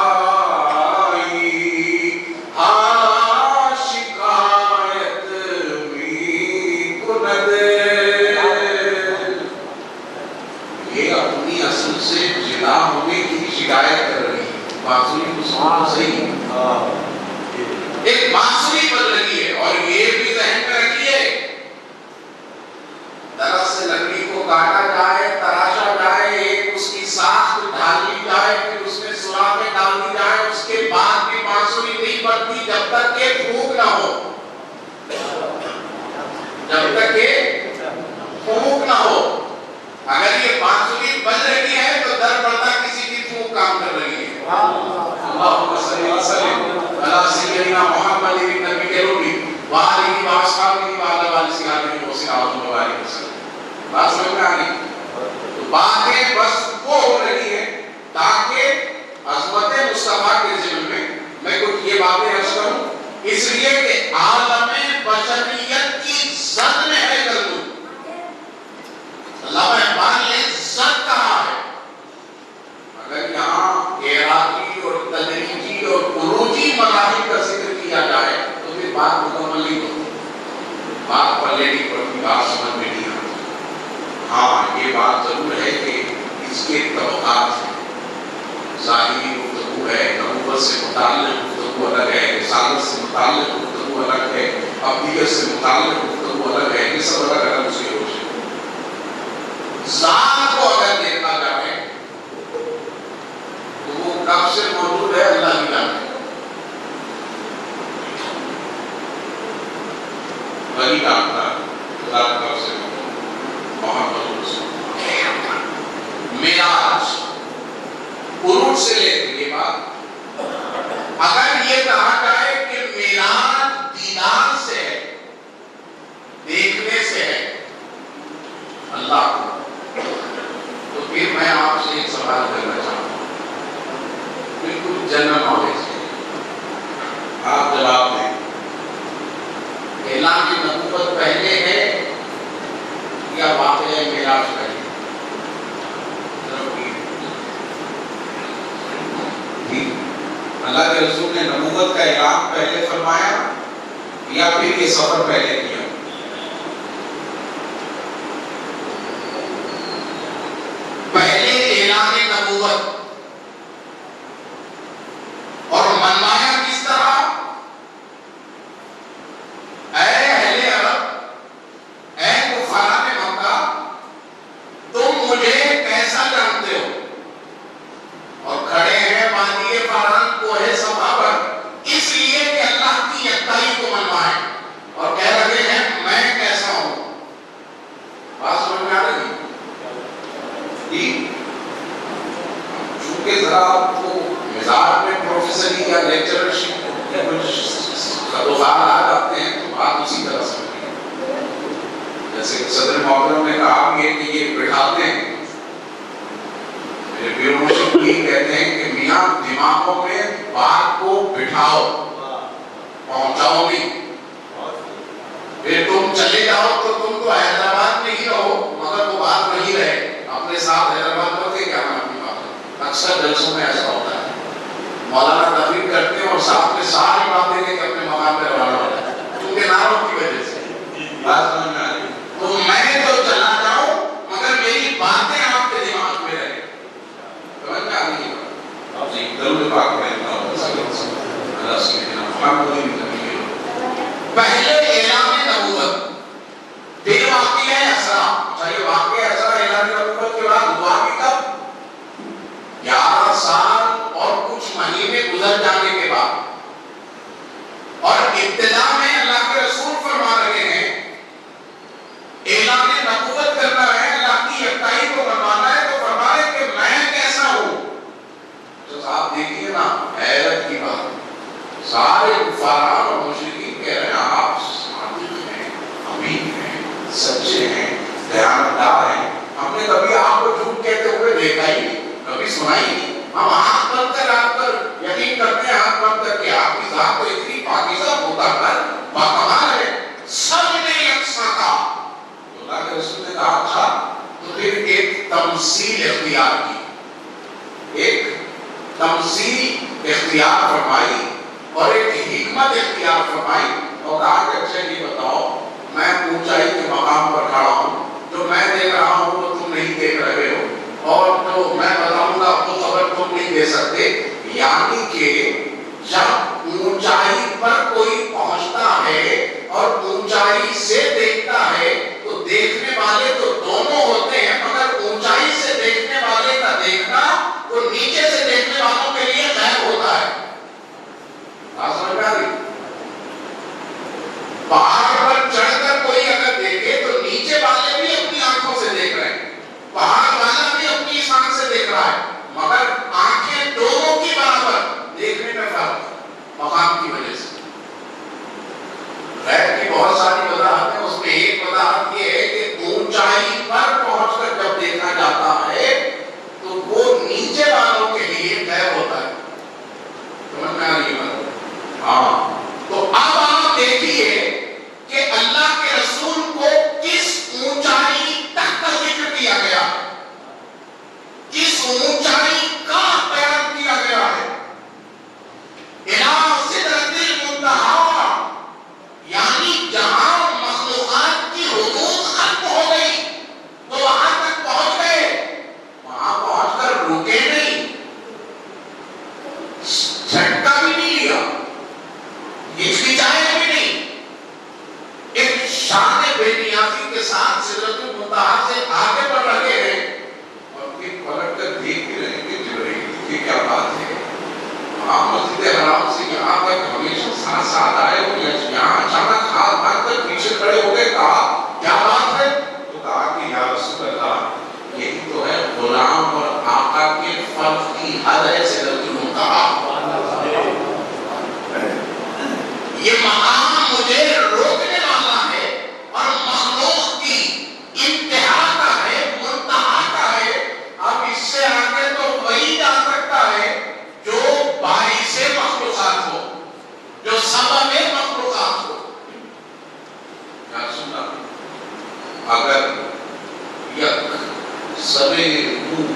ہاں شکایت می کند یہ اپنی اصل سے جدا ہونے کی شکایت کر رہی ہے بانسری کو سنو تو صحیح ایک بانسری بن رہی ہے اور یہ بھی ذہن میں رکھیے درخت سے لکڑی کو کاٹا جائے تراشا جائے ایک اس کی ساخت ڈال دی جائے پھر اس میں سوراخیں ڈال دی جائے اس کے بعد بھی بانسری نہیں بنتی جب تک کہ پھونک نہ ہو جب تک کہ پھونک نہ ہو اگر یہ بانسری بن رہی ہے تو در پردہ کسی کی پھونک کام کر رہی ہے اللہم صلی وسلم علی سیدنا محمد نبی کے روحی وآلہ وآصحابہ وآلہ سیادہ وسلم وبارک وسلم بات سمجھ میں آ گئی تو باتیں بس وہ ہو رہی ہے تاکہ عظمت مصطفیٰ کے ذمن میں کچھ یہ باتیں عرض کروں اس لیے کہ عالم بشریت کی زد میں ہے کردوں اللہ اقبال نے زد کہا ہے اگر یہاں عراقی اور تدریجی اور عروجی مراحل کا ذکر کیا جائے تو پھر بات مکمل نہیں ہوتی بات پلے نہیں پڑتی بات سمجھ میں نہیں آتی ہاں یہ بات ضرور ہے کہ اس کے طبقات ہیں ظاہری گفتگو ہے نبوت سے متعلق گفتگو الگ ہے رسالت سے متعلق گفتگو الگ ہے ابدیت سے متعلق گفتگو الگ ہے یہ سب الگ الگ اس کے روش ہے ذات کو اگر دیکھا جائے تو وہ کب سے موجود ہے اللہ ہی جانتا ہے وہی جانتا ہے ذات کب سے موجود محمد رسول معراج عروج سے لے کے یہ بات اگر یہ کہا جائے کہ معراج دیدار سے ہے دیکھنے سے ہے اللہ کو تو پھر میں آپ سے ایک سوال کرنا چاہتا ہوں بالکل جنرل نالج ہے آپ جواب دیں اعلان نبوت پہلے ہے یا واقعہ معراج پہلے اللہ کے رسول نے نبوت کا اعلان پہلے فرمایا یا پھر یہ سفر پہلے کیا پہلے اعلان نبوت اور منوایا کس طرح اے اہل عرب اے کفاران مکہ تم مجھے کیسا جانتے ہو اور کھڑے ہیں وادی فاران کوہ صفا پر اس لیے کہ اللہ کی یکتائی کو منوائیں اور کہہ رہے ہیں میں کیسا ہوں بات سمجھ میں آ رہی چونکہ ذرا آپ کو مزاج میں پروفیسری یا لیکچررشپ خدوخار آ جاتے ہیں تو بات اسی طرح سمجھیں جیسے صدر محترم نے کہا کہ یہ بٹھاتے ہیں بیوروشپ یہ کہتے ہیں کہ میاں دماغوں میں بات کو بٹھاؤ پہنچاؤ نہیں پھر تم چلے جاؤ تو تم تو حیدرآباد میں ہی رہو مگر وہ بات نہیں رہے اپنے ساتھ حیدرآباد کرتے کیا میں اپنی بات اکثر جلسوں میں ایسا ہوتا ہے مولانا تقریر کرتے ہیں اور ساتھ میں ساری باتیں لے کے اپنے مقام پہ روانہ ہوتا ہے کیونکہ نعروں کی وجہ سے بات سمجھ میں آ رہی تو میں تو چلا جاؤں مگر میری باتیں آپ کے دماغ میں رہے پہلے اعلان نبوت پھر واقعہ اسرا چاہیے واقعہ اسرا اعلان نبوت کے بعد ہوا بھی کب 11 سال اور کچھ مہینے گزر جانے کے بعد اور ابتدا میں اللہ کے رسول فرما رہے ہیں دیکھا ہی نہیں, کبھی سنا ہی نہیں. ہم آنکھ بند کر آپ پر یقین کرتے ہیں, آنکھ بند کر کے آپ کی ذات تو اتنی پاکیزہ مطہر باکمال ہے, سب نے یکساں کہا. تو اللہ کے رسول نے کہا اچھا تو پھر ایک تمثیل اختیار کی, ایک تمثیل اختیار فرمائی اور ایک حکمت اختیار فرمائی اور کہا کہ اچھا یہ بتاؤ, میں اونچائی کے مقام پر کھڑا ہوں, جو میں دیکھ رہا ہوں وہ تم نہیں دیکھ رہے ہو, اور جو میں بتاؤں گا وہ خبر تم نہیں دے سکتے. یعنی کہ جب اونچائی پر کوئی پہنچتا ہے اور اونچائی سے دیکھتا ہے تو دیکھنے والے تو دونوں ہوتے ہیں, مگر اونچائی سے دیکھنے والے کا دیکھنا وہ نیچے سے دیکھنے والوں کے لیے غائب ہوتا ہے. آپ سمجھ میں آ رہی؟ پہاڑ پر چڑھ کر کوئی اگر دیکھے تو نیچے والے بھی اپنی آنکھوں سے دیکھ رہے ہیں, پہاڑ والا بھی اپنی اس آنکھ سے دیکھ رہا ہے, مگر آنکھیں دونوں کی برابر, دیکھنے میں فرق مقام کی وجہ سے. غیب کی بہت ساری وضاحت ہے, اس میں ایک وضاحت یہ ہے کہ اونچائی پر پہنچ کر جب دیکھا جاتا ہے تو وہ نیچے والوں کے لیے غیب ہوتا ہے. سمجھ میں آ رہی ہے؟ ہاں. تو اب آپ دیکھیے کہ اللہ کے رسول کو کس اونچائی تک کا ذکر کیا گیا, کس اونچائی کا بیان کیا گیا ہے. اِلَىٰ سِدْرَةِ الْمُنتَہَىٰ, یعنی جہاں مخلوقات کی حدود ختم ہو گئی تو وہاں تک پہنچ گئے, وہاں پہنچ کر رکے نہیں, جھٹکا بھی نہیں لیا, ہچکچائے بھی نہیں, ایک شان بے نیازی کے ساتھ سدرۃ المنتہا سے آگے بڑھ رہے ہیں اور پھر پلٹ کر دیکھ بھی رہے کہ جبرائیل کی کیا بات ہے. آپ مسجد حرام سے یہاں تک ہمیشہ ساتھ ساتھ آئے ہو, یہاں اچانک ہاتھ بھاگ کر پیچھے کھڑے ہو گئے, کہا کیا بات ہے؟ تو کہا کہ یا رسول اللہ یہی تو ہے غلام اور آقا کے فرق کی حد ہے سدرۃ المنتہا. یہ مقام مجھے روکنے والا ہے اور مخلوق کی انتہا کا ہے, منتہا کا ہے. اب اس سے آگے تو وہی جا سکتا ہے جو باعث مخلوقات ہو, جو سبب مخلوقات ہو. کیا سنا؟ اگر یک سبے روح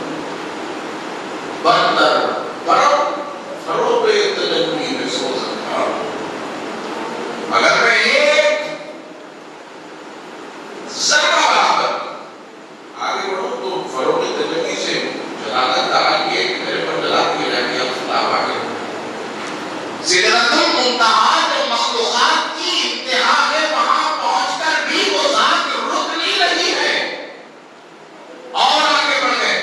برتر برف فروغ تجلی میں سو سکتا ہوں, اگر میں ایک ذرہ برابر آگے بڑھوں تو فروغ تجلی سے جلالت کہا کہ ایک میرے پر جلا دیا جائے کہ اختلاف آگے. سدرۃ المنتہا جو مخلوقات کی انتہا ہے, وہاں پہنچ کر بھی وہ ذات رک نہیں رہی ہے اور آگے بڑھ گئے.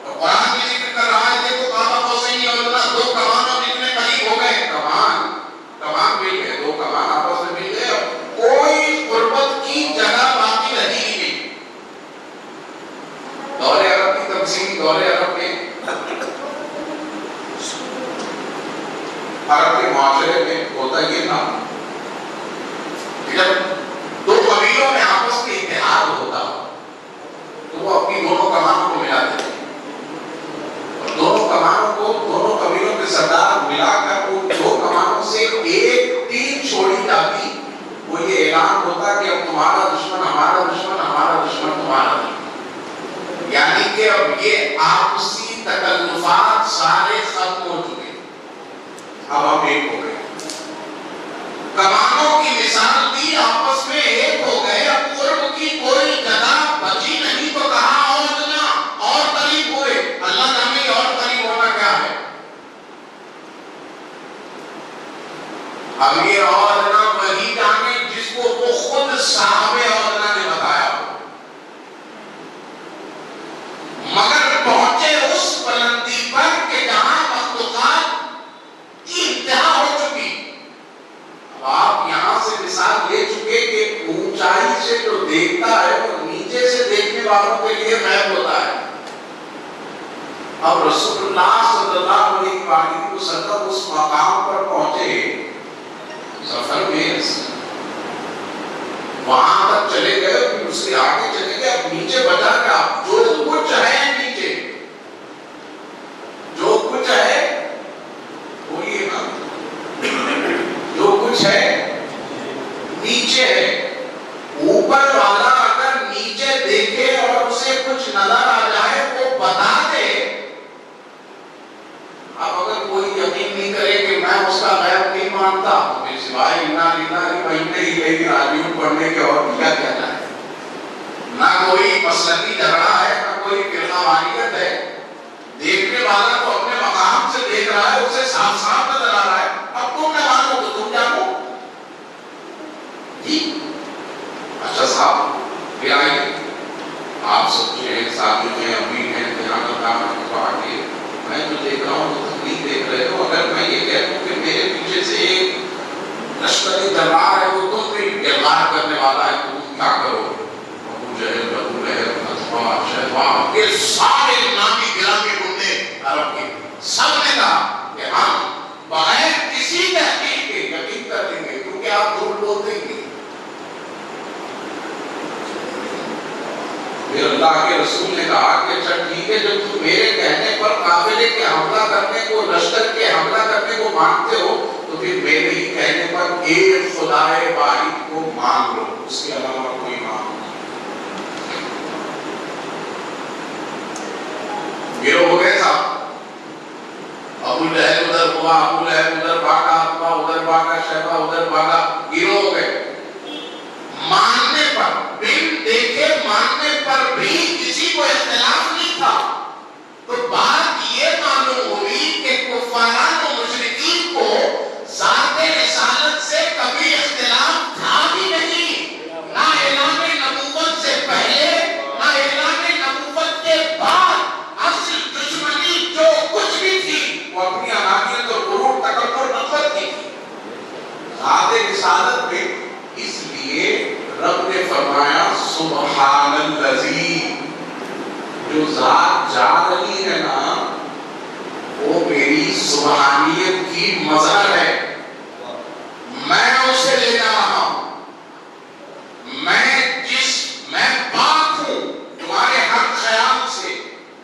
اور قرآن کی ذکر کر رہا ہے, دیکھو کعبہ قوسین یا ادنیٰ, دو کمانوں جتنے قریب ہو گئے, کمان مل گئے, دو کمان آپس میں مل گئے, اور کوئی قربت کی جگہ باقی رہی ہی نہیں. دور عرب کی تقسیم, دور عرب میں عرب کے معاشرے میں ہوتا یہ تھا کہ جب دو قبیلوں میں آپس میں اتحاد ہوتا تو وہ اپنی دونوں کمانوں کو ملاتے تھے, اور دونوں کمانوں کو دونوں قبیلوں کے سردار ملا کر ان دو کمانوں سے ایک تیر چھوڑی جاتی. وہ یہ اعلان ہوتا کہ اب تمہارا دشمن ہمارا دشمن, ہمارا دشمن تمہارا دشمن. یعنی کہ اب یہ آپسی تکلفات سارے ختم ہو چکے, اب ہم ایک ہو گئے. کمانوں کی مثال دی, آپس میں ایک ہو گئے, اب قرب کی کوئی جگہ بچی نہیں. تو کہا اور قریب ہوئے. اللہ جانے اور قریب ہونا کیا ہے. اب یہ عہدنا وہی جانے جس کو وہ خود صاحب عہدنا نے بتایا, مگر پہنچے اس بلندی پر کہ جہاں مخلوقات کی انتہا ہو چکی. اب آپ یہاں سے مثال لے چکے کہ اونچائی سے جو دیکھتا ہے وہ نیچے سے دیکھنے والوں کے لیے غائب ہوتا ہے. اب رسول اللہ صلی اللہ علیہ وسلم اس مقام پر پہنچے, سفر میں وہاں تک چلے گئے, پھر اس کے آگے چلے گئے, اب نیچے بچا کہ آپ جو کچھ ہے نیچے سے کچھ نظر آ جائے وہ بتا دے. اب اگر کوئی یقین نہیں کرے کہ میں اس کا غیب نہیں مانتا تو پھر سوائے مہینے ہی راجیوں پڑھنے کے اور کیا کہنا ہے. نہ کوئی مسلکی جھگڑا ہے نہ کوئی فرقہ واریت ہے. دیکھنے والا تو اپنے مقام سے دیکھ رہا ہے, اسے صاف صاف نظر آ رہا ہے. اب تم نہ مانو تو تم جانو. جی اچھا صاحب پھر آئیے, آپ سوچے ہیں ساتھی ہیں امی ہیں جہاں کا کام ہے تو آگے میں جو دیکھ رہا ہوں تو نہیں دیکھ رہے ہو. اگر میں یہ کہہ دوں کہ میرے پیچھے سے ایک لشکری دربار ہے وہ تم پہ گرفتار کرنے والا ہے تو تم کیا کرو گے؟ ابو جہل, ابو لہب, عتبہ, شیبہ, یہ سارے نامی گرامی گنڈے عرب کے سب نے کہا کہ ہم بغیر کسی تحقیق کے یقین کر دیں گے کیونکہ آپ جھوٹ بولتے ہیں. پھر اللہ کے رسول نے کہا کہ اچھا ٹھیک ہے, جب تم میرے کہنے پر قافلے کے حملہ کرنے کو, لشکر کے حملہ کرنے کو مانتے ہو تو پھر میرے ہی کہنے پر ایک خدائے واحد کو مان لو, اس کے علاوہ کوئی مان لو. گروہ ہو گئے صاحب. ابو لہب ادھر ہوا, ابو لہب ادھر بھاگا, عتبہ ادھر بھاگا, شیبہ ادھر بھاگا. گروہ ہو گئے. ماننے پر بن دیکھے ماننے پر بھی کسی کو اختلاف نہیں تھا. تو بات یہ معلوم ہوئی کہ کفاران و مشرکین کو ذات رسالت سے کبھی اختلاف تھا بھی نہیں, نہ اعلان نبوت سے پہلے نہ اعلان نبوت کے بعد. اصل دشمنی جو کچھ بھی تھی وہ اپنی انانیت اور غرور, تکبر, نفرت کی تھی. ذات رسالت میں اس لیے رب نے فرمایا سبحان الذی, جو ذات جا رہی ہے نا وہ میری سبحانیت کی مظہر ہے. میں اسے لے جا رہا ہوں. میں پاک ہوں تمہارے ہر خیال سے,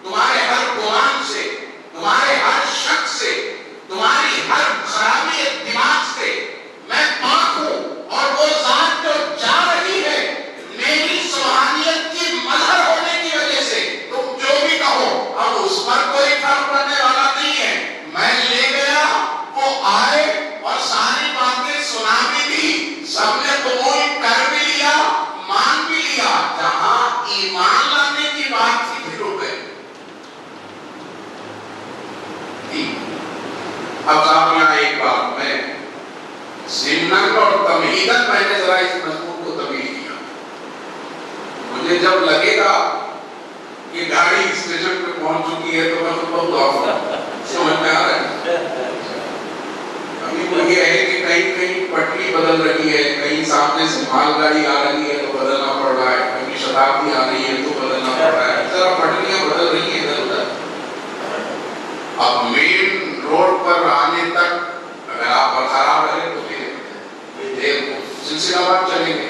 تمہارے ہر گمان سے, تمہارے ہر شک سے, تمہاری ہر خرابی دماغ سے. میں پاک ہوں اور وہ ذات جو جا رہی ہے میری سبحانیت کی مظہر ہونے کی وجہ سے تم جو بھی کہو اب اس پر کوئی فرق پڑنے والا نہیں ہے. میں لے گیا, وہ آئے اور ساری باتیں سنا بھی دی, سب نے قبول کر بھی لیا, مان بھی لیا. جہاں ایمان لانے کی بات تھی پھر ہو گئے. اب صاحب یہاں ایک بات میں ضمناً اور تمہیداً میں نے ذرا اس مضمون کو تبدیل کیا. مجھے جب لگے گا کہ گاڑی اسٹیشن پہ پہنچ چکی ہے تو میں خود بہت آؤں سمجھ میں آ رہا ہے. ابھی وہ یہ ہے کہ کہیں کہیں پٹری بدل رہی ہے, کہیں سامنے سے مال گاڑی آ رہی ہے تو بدلنا پڑ رہا ہے, کہیں شتابدی آ رہی ہے تو بدلنا پڑ رہا ہے. ذرا پٹریاں بدل رہی ہیں ادھر ادھر. اب مین روڈ پر آنے تک اگر آپ برقرار رہے تو سلسلہ بات چلیں گے,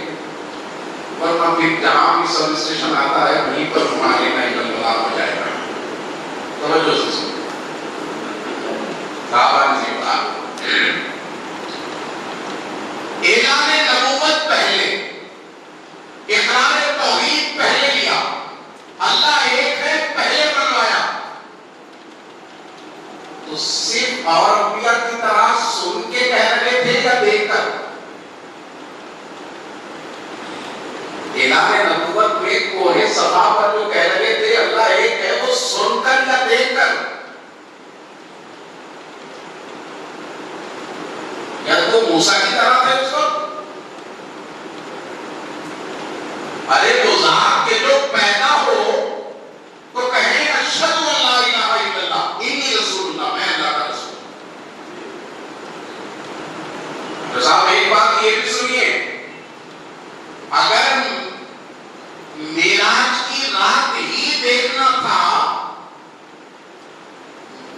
ورنہ پھر جہاں بھی سب اسٹیشن آتا ہے وہیں پر ہمارے نئے انقلاب ہو جائے گا. توجہ سے سنیں صاحبان سی بات. اعلان نبوت پہلے, اقرار توحید پہلے لیا, اللہ ایک ہے پہلے بنوایا. تو صرف اور انبیاء کی طرح سن کے کہہ رہے تھے یا دیکھ کر؟ اعلان نبوت میں کوہ صفا پر جو کہہ رہے تھے اللہ ایک ہے وہ سن کر یا دیکھ کر؟ یا تو موسیٰ کی طرح تھے اس وقت؟ ارے وہ ذات کے جو پیدا ہو تو کہیں اشہد ان لا الہ الا اللہ انی رسول اللہ, میں اللہ کا رسول. تو صاحب ایک بات یہ بھی سنیے, اگر معراج کی رات ہی دیکھنا تھا,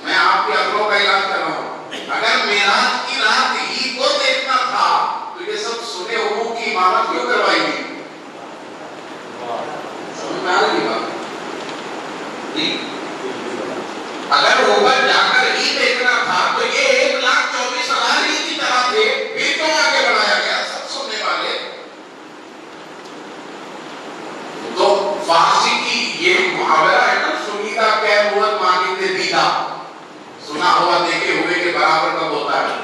میں آپ کے عقلوں کا علاج کر رہا ہوں, اگر معراج کی رات ہی کو دیکھنا تھا تو یہ سب سنے ہو کی امامت کیوں کروائی گئی؟ سمجھ میں آ رہی بات؟ اگر اوپر جا کر ہی دیکھنا تھا تو یہ 1,24,000 ہی کی طرح تھے, پھر کیوں آگے بڑھایا گیا سب سننے والے؟ تو فارسی کی یہ محاورہ ہے نا، سنیدہ کہہ ہوت مانند دیدہ، سنا ہوا دیکھے ہوئے کے برابر کب ہوتا ہے؟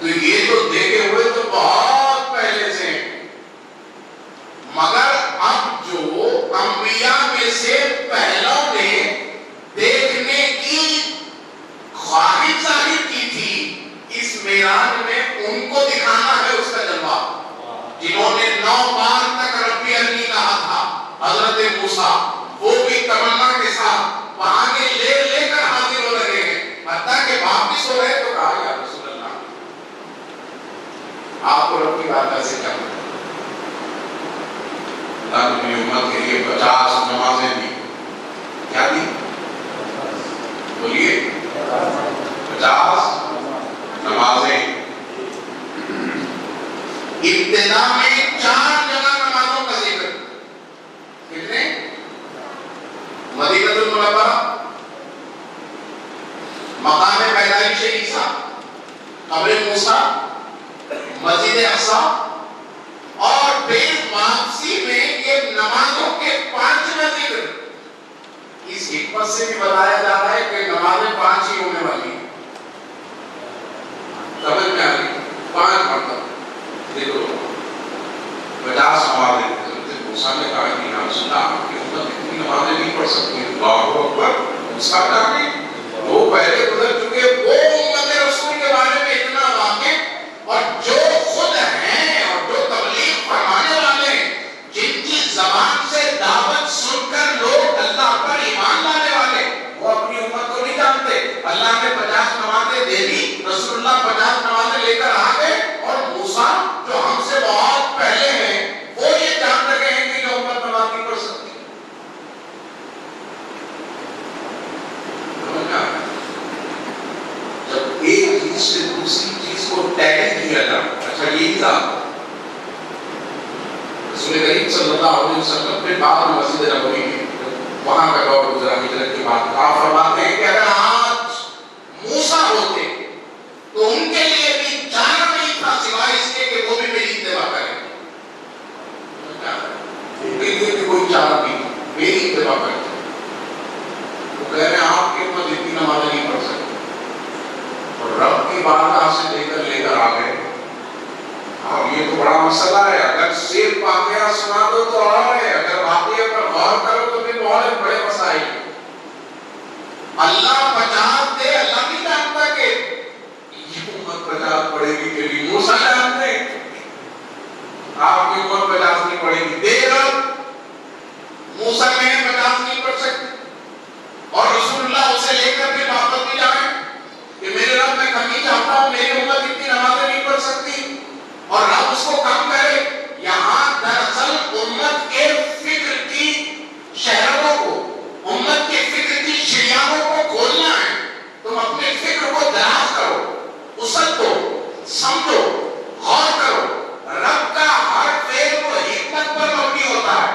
تو یہ تو دیکھے ہوئے تو بہت پہلے سے، مگر اب جو انبیاء میں سے پہلوں نے دیکھنے کی خواہش ظاہر کی تھی، اس معراج میں ان کو دکھانا ہے اس کا جلوہ، جنہوں نے 9 بار تک ربی ارنی کہا تھا، حضرت موسیٰ وہ بھی تمنا کے ساتھ وہاں کے لے کر حاضر ہو لگے ہیں، حتیٰ کہ واپس ہو رہے تو کہا یا رسول اللہ آپ کو رب کی بات سے کیا پڑھا؟ اللہ نے اپنی امت کے لیے 50 نمازیں دی، کیا دی؟ بولیے 50 نمازیں، ابتدا میں 4 جگہ نمازوں کا ذکر، کتنے؟ مدینہ المنورہ، مقام پیدائش عیسیٰ، قبر موسیٰ، مسجد اقصی، اور پھر واپسی میں یہ نمازوں کے 5واں ذکر۔ اس حکمت سے بھی بتایا جا رہا ہے کہ نمازیں 5 ہی ہونے والی ہیں، سمجھ میں آ رہی 5 مرتبہ دیکھو 50 نمازیں۔ حضرت موسیٰ نے کہا کہ یا رسول اللہ آپ کی امت اتنی نمازیں نہیں پڑھ سکتی، اللہ اکبر، موسیٰ کہا کہ وہ پہلے گزر چکے، وہ امت رسول کے بارے میں اتنا واقف، اور جو خود ہیں اور جو تبلیغ فرمانے والے ہیں، جن کی زبان سے دعوت سن کر لوگ اللہ پر ایمان لانے والے، وہ اپنی امت کو نہیں جانتے۔ اللہ نے 50 نمازیں دے دی، رسول اللہ 50 نمازیں لے کر آ گئے، اور موسیٰ جو ہم سے بہت پہلے ہیں وہ یہ جان لگے ہیں کہ یہ امت نماز نہیں پڑھ سکتی۔ جب ایک چیز سے دوسری چیز کو ٹیگ کیا جائے، اچھا یہی تھا رسول کریم صلی اللہ علیہ وسلم نے باب مسجد نبوی میں وہاں کا دور گزرا ہجرت کے بعد، آپ فرماتے ہیں کہ اگر آج موسیٰ ہوتے تو ان کے لیے بھی چارہ نہیں تھا سوائے اس کے کہ وہ بھی میری اتباع کریں، ان کے لیے بھی کوئی چارہ نہیں تھا، میری اتباع کریں۔ وہ کہہ رہے ہیں آپ کی امت اتنی نمازیں نہیں پڑھ سکتی، اور رب کی بارگاہ سے لے کر آ گئے۔ اب یہ تو بڑا مسئلہ ہے، اگر صرف واقعہ سنا دو تو اور ہے، اگر واقعہ پر غور کرو تو پھر بہت بڑے مسائل۔ اللہ 50 دے، اللہ نہیں جانتا کہ یہ امت 50 پڑھے گی کہ نہیں، موسیٰ جانتے ہیں آپ کی امت 50 نہیں پڑھے گی، دے رب موسیٰ میں 50 نہیں پڑھ سکتے، اور رسول اللہ اسے لے کر پھر واپس بھی جائیں کہ میرے رب میں کمی چاہتا ہوں، میری امت اتنی نمازیں نہیں پڑھ سکتی، اور رب اس کو کم کرے۔ یہاں دراصل امت کے فکر کی شہروں کو، امت کے فکر کی شریانوں کو کھولنا ہے۔ تم اپنے فکر کو دراز کرو، اسد دو، سمجھو، غور کرو۔ رب کا ہر فعل وہ حکمت پر مبنی ہوتا ہے،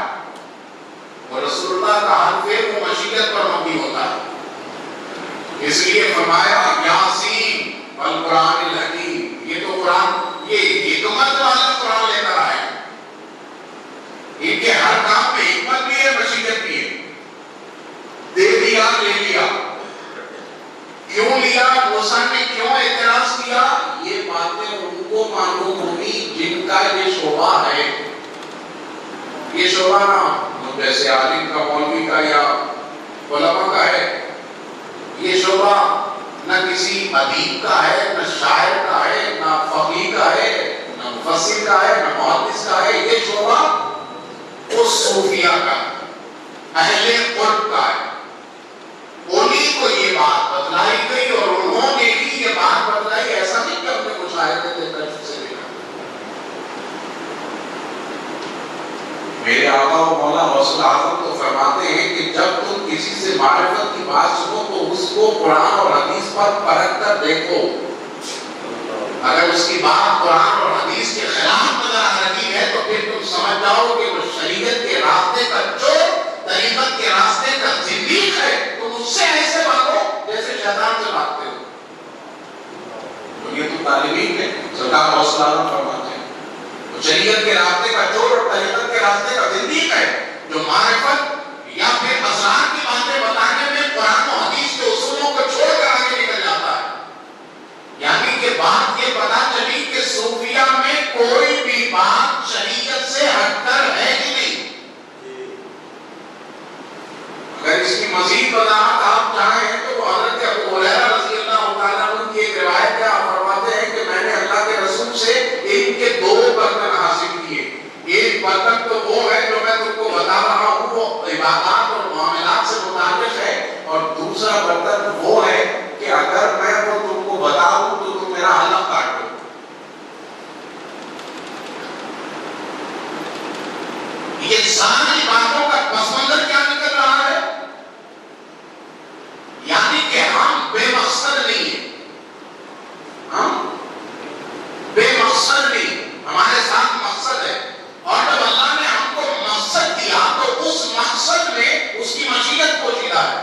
اور رسول اللہ کا ہر فعل وہ مشیت پر مبنی ہوتا ہے۔ اس لیے فرمایا یاسین والقرآن الحکیم، یہ تو قرآن، یہ حکمت والا قرآن لے کر آئے، ان کے ہر کام میں حکمت بھی ہے، مشیت بھی ہے۔ دے دیا، لے لیا، کیوں لیا، موسیٰ نے کیوں اعتراض کیا، یہ باتیں ان کو معلوم ہوگی جن کا یہ شعبہ ہے۔ یہ شعبہ نہ جیسے عالم کا، مولوی کا یا علماء کا ہے، یہ شعبہ نہ کسی ادیب کا ہے، نہ شاعر کا ہے، نہ فقیہ کا ہے، نہ مفسر کا ہے، نہ محدث کا ہے، یہ شعبہ اس صوفیہ کا، اہل قرب کا ہے۔ انہیں کو یہ بات بتلائی گئی اور انہوں نے بھی یہ بات بتلائی، ایسا نہیں کہ ہم نے کچھ آیتیں دے کر سے دیکھا۔ میرے آقا و مولا غوث اعظم تو فرماتے ہیں کہ جب تم کسی سے معرفت کی بات سنو تو اس کو قرآن اور حدیث پر پرکھ کر دیکھو، اگر اس کی بات قرآن اور حدیث کے خلاف نظر آ رہی ہے تو پھر تم سمجھ جاؤ کہ وہ شریعت کے راستے کا چور، طریقت کے راستے کا زندیق ہے، تم اس سے ایسے بھاگو جیسے شیطان سے بھاگتے ہو۔ تو یہ تو طالبین ہے، سرکار غوث اعظم فرماتے ہیں شریعت کے راستے کا چور اور طریقت کے راستے کا زندیق ہے جو معرفت یا پھر مزید وضاحت آپ چاہیں تو وہ حضرت ابو ہریرہ رضی اللہ تعالیٰ عنہ کی ایک روایت ہے. آپ فرماتے ہیں کہ میں نے اللہ کے رسول سے ان کے 2 برتن حاصل کیے. ایک برتن تو وہ ہے جو میں تم کو بتا رہا ہوں، وہ عبادات اور معاملات سے متعلق ہے، اور دوسرا برتن وہ ہے کہ اگر میں وہ تم کو بتاؤں تو تم میرا حلق کاٹ دو. یہ ساری باتوں کا پس منظر کیا نکل رہا ہے؟ یعنی کہ ہم بے مقصد نہیں ہیں، ہم بے مقصد نہیں، ہمارے ساتھ مقصد ہے. اور جب اللہ نے ہم کو مقصد دیا تو اس مقصد میں اس کی مشیت پوشیدہ ہے.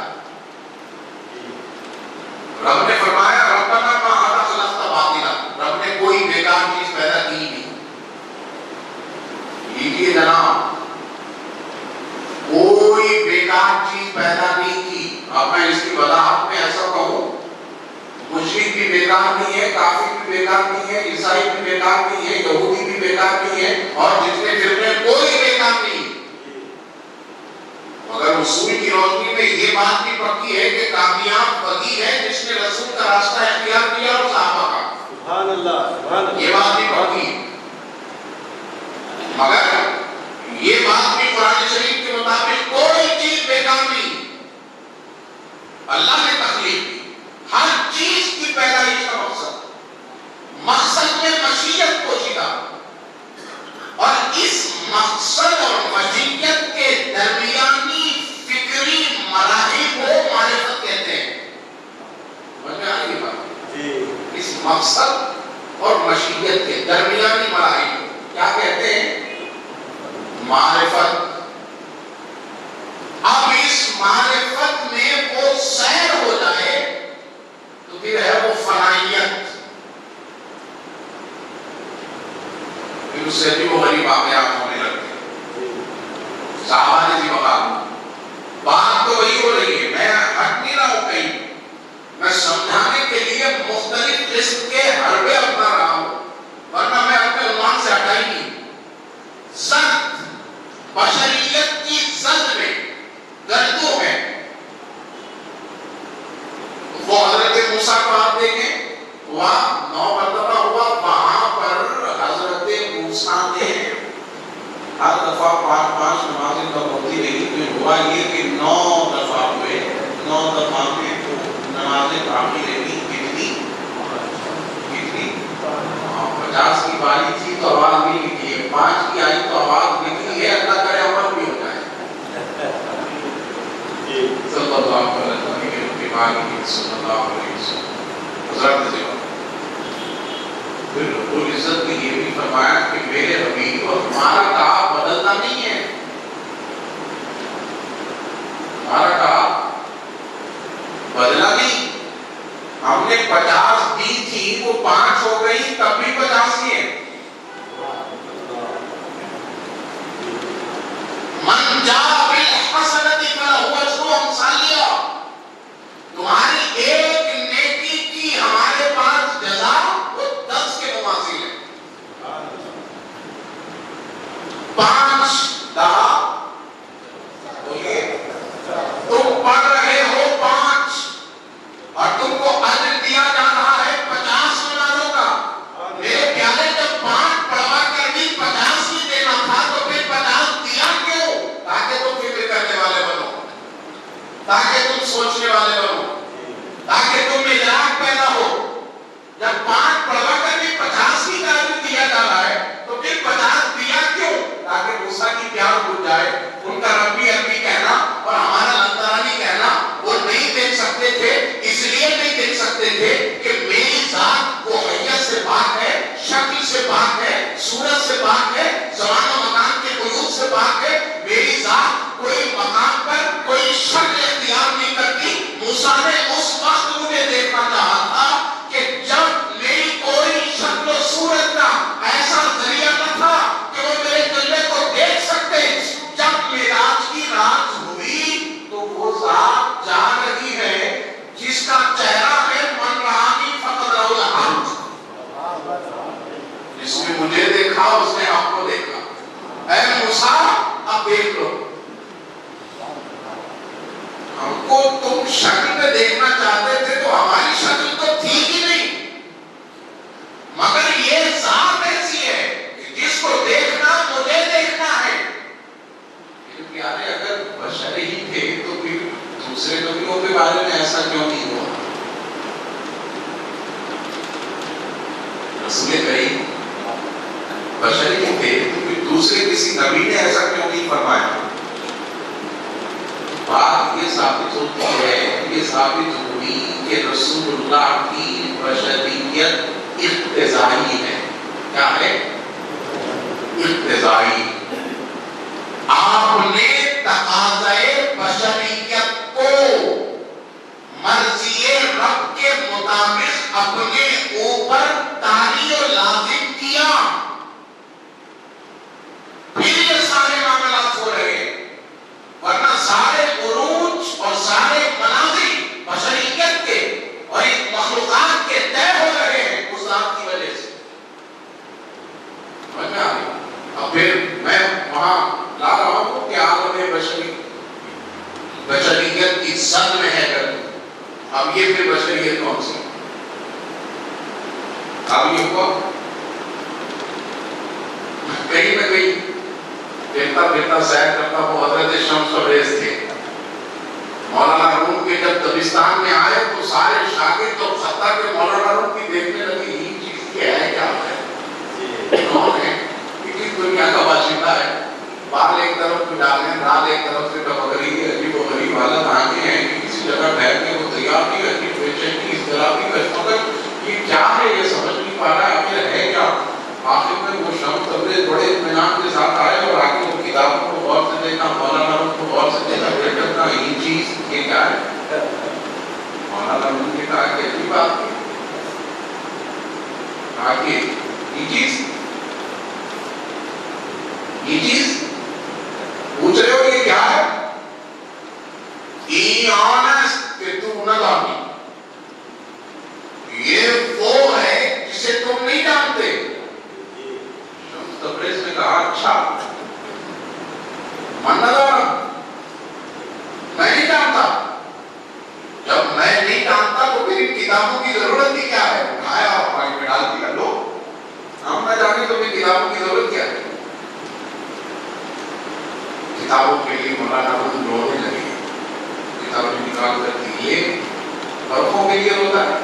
رب نے فرمایا ربنا ما هذا خلقت باطلا، رب نے کوئی بیکار چیز پیدا کی نہیں. لیجیے جناب، کوئی بیکار چیز پیدا نہیں کی. اب میں اس کی وضاحت میں ایسا کہوں، مشرک بھی بیکار نہیں ہے، کافر بھی بیکار نہیں ہے، عیسائی بھی بیکار نہیں ہے، یہودی بھی بیکار نہیں ہے، اور جتنے پھر میں کوئی بیکار نہیں. مگر اصول کی روشنی میں یہ بات بھی پکی ہے کہ کامیاب وہی ہے جس نے رسول کا راستہ اختیار کیا اور صحابہ کا. سبحان اللہ، سبحان اللہ. یہ بات بھی پکی ہے. مگر یہ بات بھی قرآن شریف کے مطابق کوئی چیز بیکار نہیں. اللہ نے تخلیق کی، ہر چیز کی پیدائش کا مقصد میں مشیت پوشیدہ، اور اس مقصد اور مشیت کے درمیانی فکری مراحل کو معرفت کہتے ہیں. سمجھ میں آئی یہ بات؟ اس مقصد اور مشیت کے درمیانی مراحل کو کیا کہتے ہیں؟ معرفت. اب اس معرفت میں وہ سیر ہو جائے تو پھر ہے وہ فنائیت. پھر اس سے بھی وہ غریب واقعات ہونے لگتے ہیں. صحابہ نے بھی بات تو وہی ہو رہی ہے، میں ہٹ نہیں رہا ہوں کہیں، میں سمجھانے کے لیے مختلف قسم کے حربے اپنا رہا ہوں، ورنہ میں اپنے عنوان سے ہٹا ہی نہیں. زد بشریت کی زد میں گردوں میں وہ حضرت موسیٰ کو آپ دیکھیں، وہاں 9 مرتبہ ہوا، وہاں پر حضرت موسیٰ نے ہر دفعہ 5 نمازیں کب ہوتی رہی. پھر ہوا یہ کہ 9 دفعہ ہوئے، 9 دفعہ میں نمازیں باقی رہی. کتنی 50 کی باری تھی تو آواز نہیں نکلی ہے، 5 کی آئی تو آواز نکلی ہے. اللہ کرے عمل بھی ہو جائے. صلی اللہ علیہ وسلم. حضرت نے پھر رب العزت نے یہ بھی فرمایا کہ میرے حبیب اور ہمارا کہا بدلنا نہیں ہے. ہمارا کہا بدلا نہیں. ہم نے 50 دی تھی، وہ 5 ہو گئی، تب بھی 50 ہی ہے. من جاء بالحسنۃ فلہ عشر امثالها. تمہاری ایک نیکی کی ہمارے پاس جزا وہ 10 کے مماثل ہے. 5 دہا بولیے، تم پڑھ رہے ہو 5 اور تم کو اجر دیا جا رہا ہے 50 نمازوں کا. میرے پیارے، جب 5 پڑھوا کر بھی 50 ہی دینا تھا تو پھر 50 دیا کیوں؟ تاکہ تم فکر کرنے والے بنو، تاکہ تم سوچنے والے بنو، تاکہ تم میں ادراک پیدا ہو. جب 5 پڑھوا کر بھی 50 ہی کا اجر دیا جا رہا ہے تو پھر 50 دیا کیوں؟ تاکہ موسیٰ کی پیار بھول جائے. ان کا ربی عربی کہنا اور ہمارا لندرانی کہنا وہ نہیں دیکھ سکتے تھے. اس لیے نہیں دیکھ سکتے تھے کہ میری ذات وہ حیت سے پاک ہے، شکل سے پاک ہے، صورت سے پاک ہے، زمان و مکان کے قیود سے پاک ہے. میری ذات کوئی مقام پر کوئی شکل اختیار نہیں کرتی. موسیٰ نے اس وقت مجھے دیکھنا چاہا تھا کہ جب میری کو تم شکل میں دیکھنا چاہتے تھے تو ہماری شکل تو تھی ہی نہیں، مگر یہ ذات ایسی ہے کہ جس کو دیکھنا مجھے دیکھنا ہے۔ پیارے اگر بشر ہی تھے تو پھر دوسرے نبیوں کے بارے میں ایسا کیوں نہیں ہوا؟ رسول کریم بشر ہی تھے تو پھر دوسرے کسی نبی نے ایسا کیوں نہیں فرمایا؟ بات یہ ثابت ہوتی ہے، یہ ثابت ہوئی کہ رسول اللہ کی بشریت اقتضائی ہے۔ کیا ہے؟ اقتضائی۔ آپ نے تقاضائے بشریت کو مرضی رب کے مطابق اپنے اوپر طاری و لازم کیا، پھر یہ سارے معاملات ہو رہے ہیں، ورنہ سارے عروج اور سارے مناظر بشریت کے اور اس مخلوقات کے طے ہو رہے ہیں اس ذات کی وجہ سے۔ اب پھر میں وہاں لا رہا ہوں کہ عالم بشریت کی صد میں ہے کر، اب یہ پھر بشریت کون سی؟ اب یہ ہوا کہیں نہ کہیں پھرتا پھرتا سیر کرتا وہ حضرت شمس تبریز تھے۔ مولانا روم کے جب دبستان میں آئے تو سارے شاگرد تو خطہ کے مولانا روم کی دیکھنے لگے، یہ چیز کیا ہے، کیا ہے، کون ہے، کس دنیا کا باشندہ ہے، بال ایک طرف کو ڈالیں، رات ایک طرف سے بغری عجیب و غریب حالت آگے ہیں کہ کسی جگہ بیٹھنے کو تیار نہیں، عجیب بے چینی اس طرح کی مگر یہ کیا ہے، یہ سمجھ نہیں پا رہا ہے آخر ہے کیا۔ آخر میں وہ شمس تبریز بڑے اطمینان کے ساتھ آئے اور آگے وہ کتابوں کو غور سے دیکھا، مولانا روم کو غور سے دیکھا، بیٹھا یہ چیز یہ کیا ہے؟ مولانا روم نے کہا کہ عجیب بات ہے، آگے یہ چیز پوچھ رہے ہو یہ کیا ہے؟ کہ تو نہ جانی، یہ وہ ہے جسے تم نہیں جانتے۔ شمس تبریز نے کہا اچھا منظر میں نہیں جانتا، جب میں نہیں جانتا تو پھر ان کتابوں کی ضرورت ہی کیا ہے؟ اٹھایا اور پانی میں ڈال دیا، لو ہم نہ جانے تو پھر کتابوں کی ضرورت کیا ہے؟ کتابوں کے لیے مولانا روم رونے لگے، کتابیں نکال کر دیے، برفوں کے لیے روتا ہے،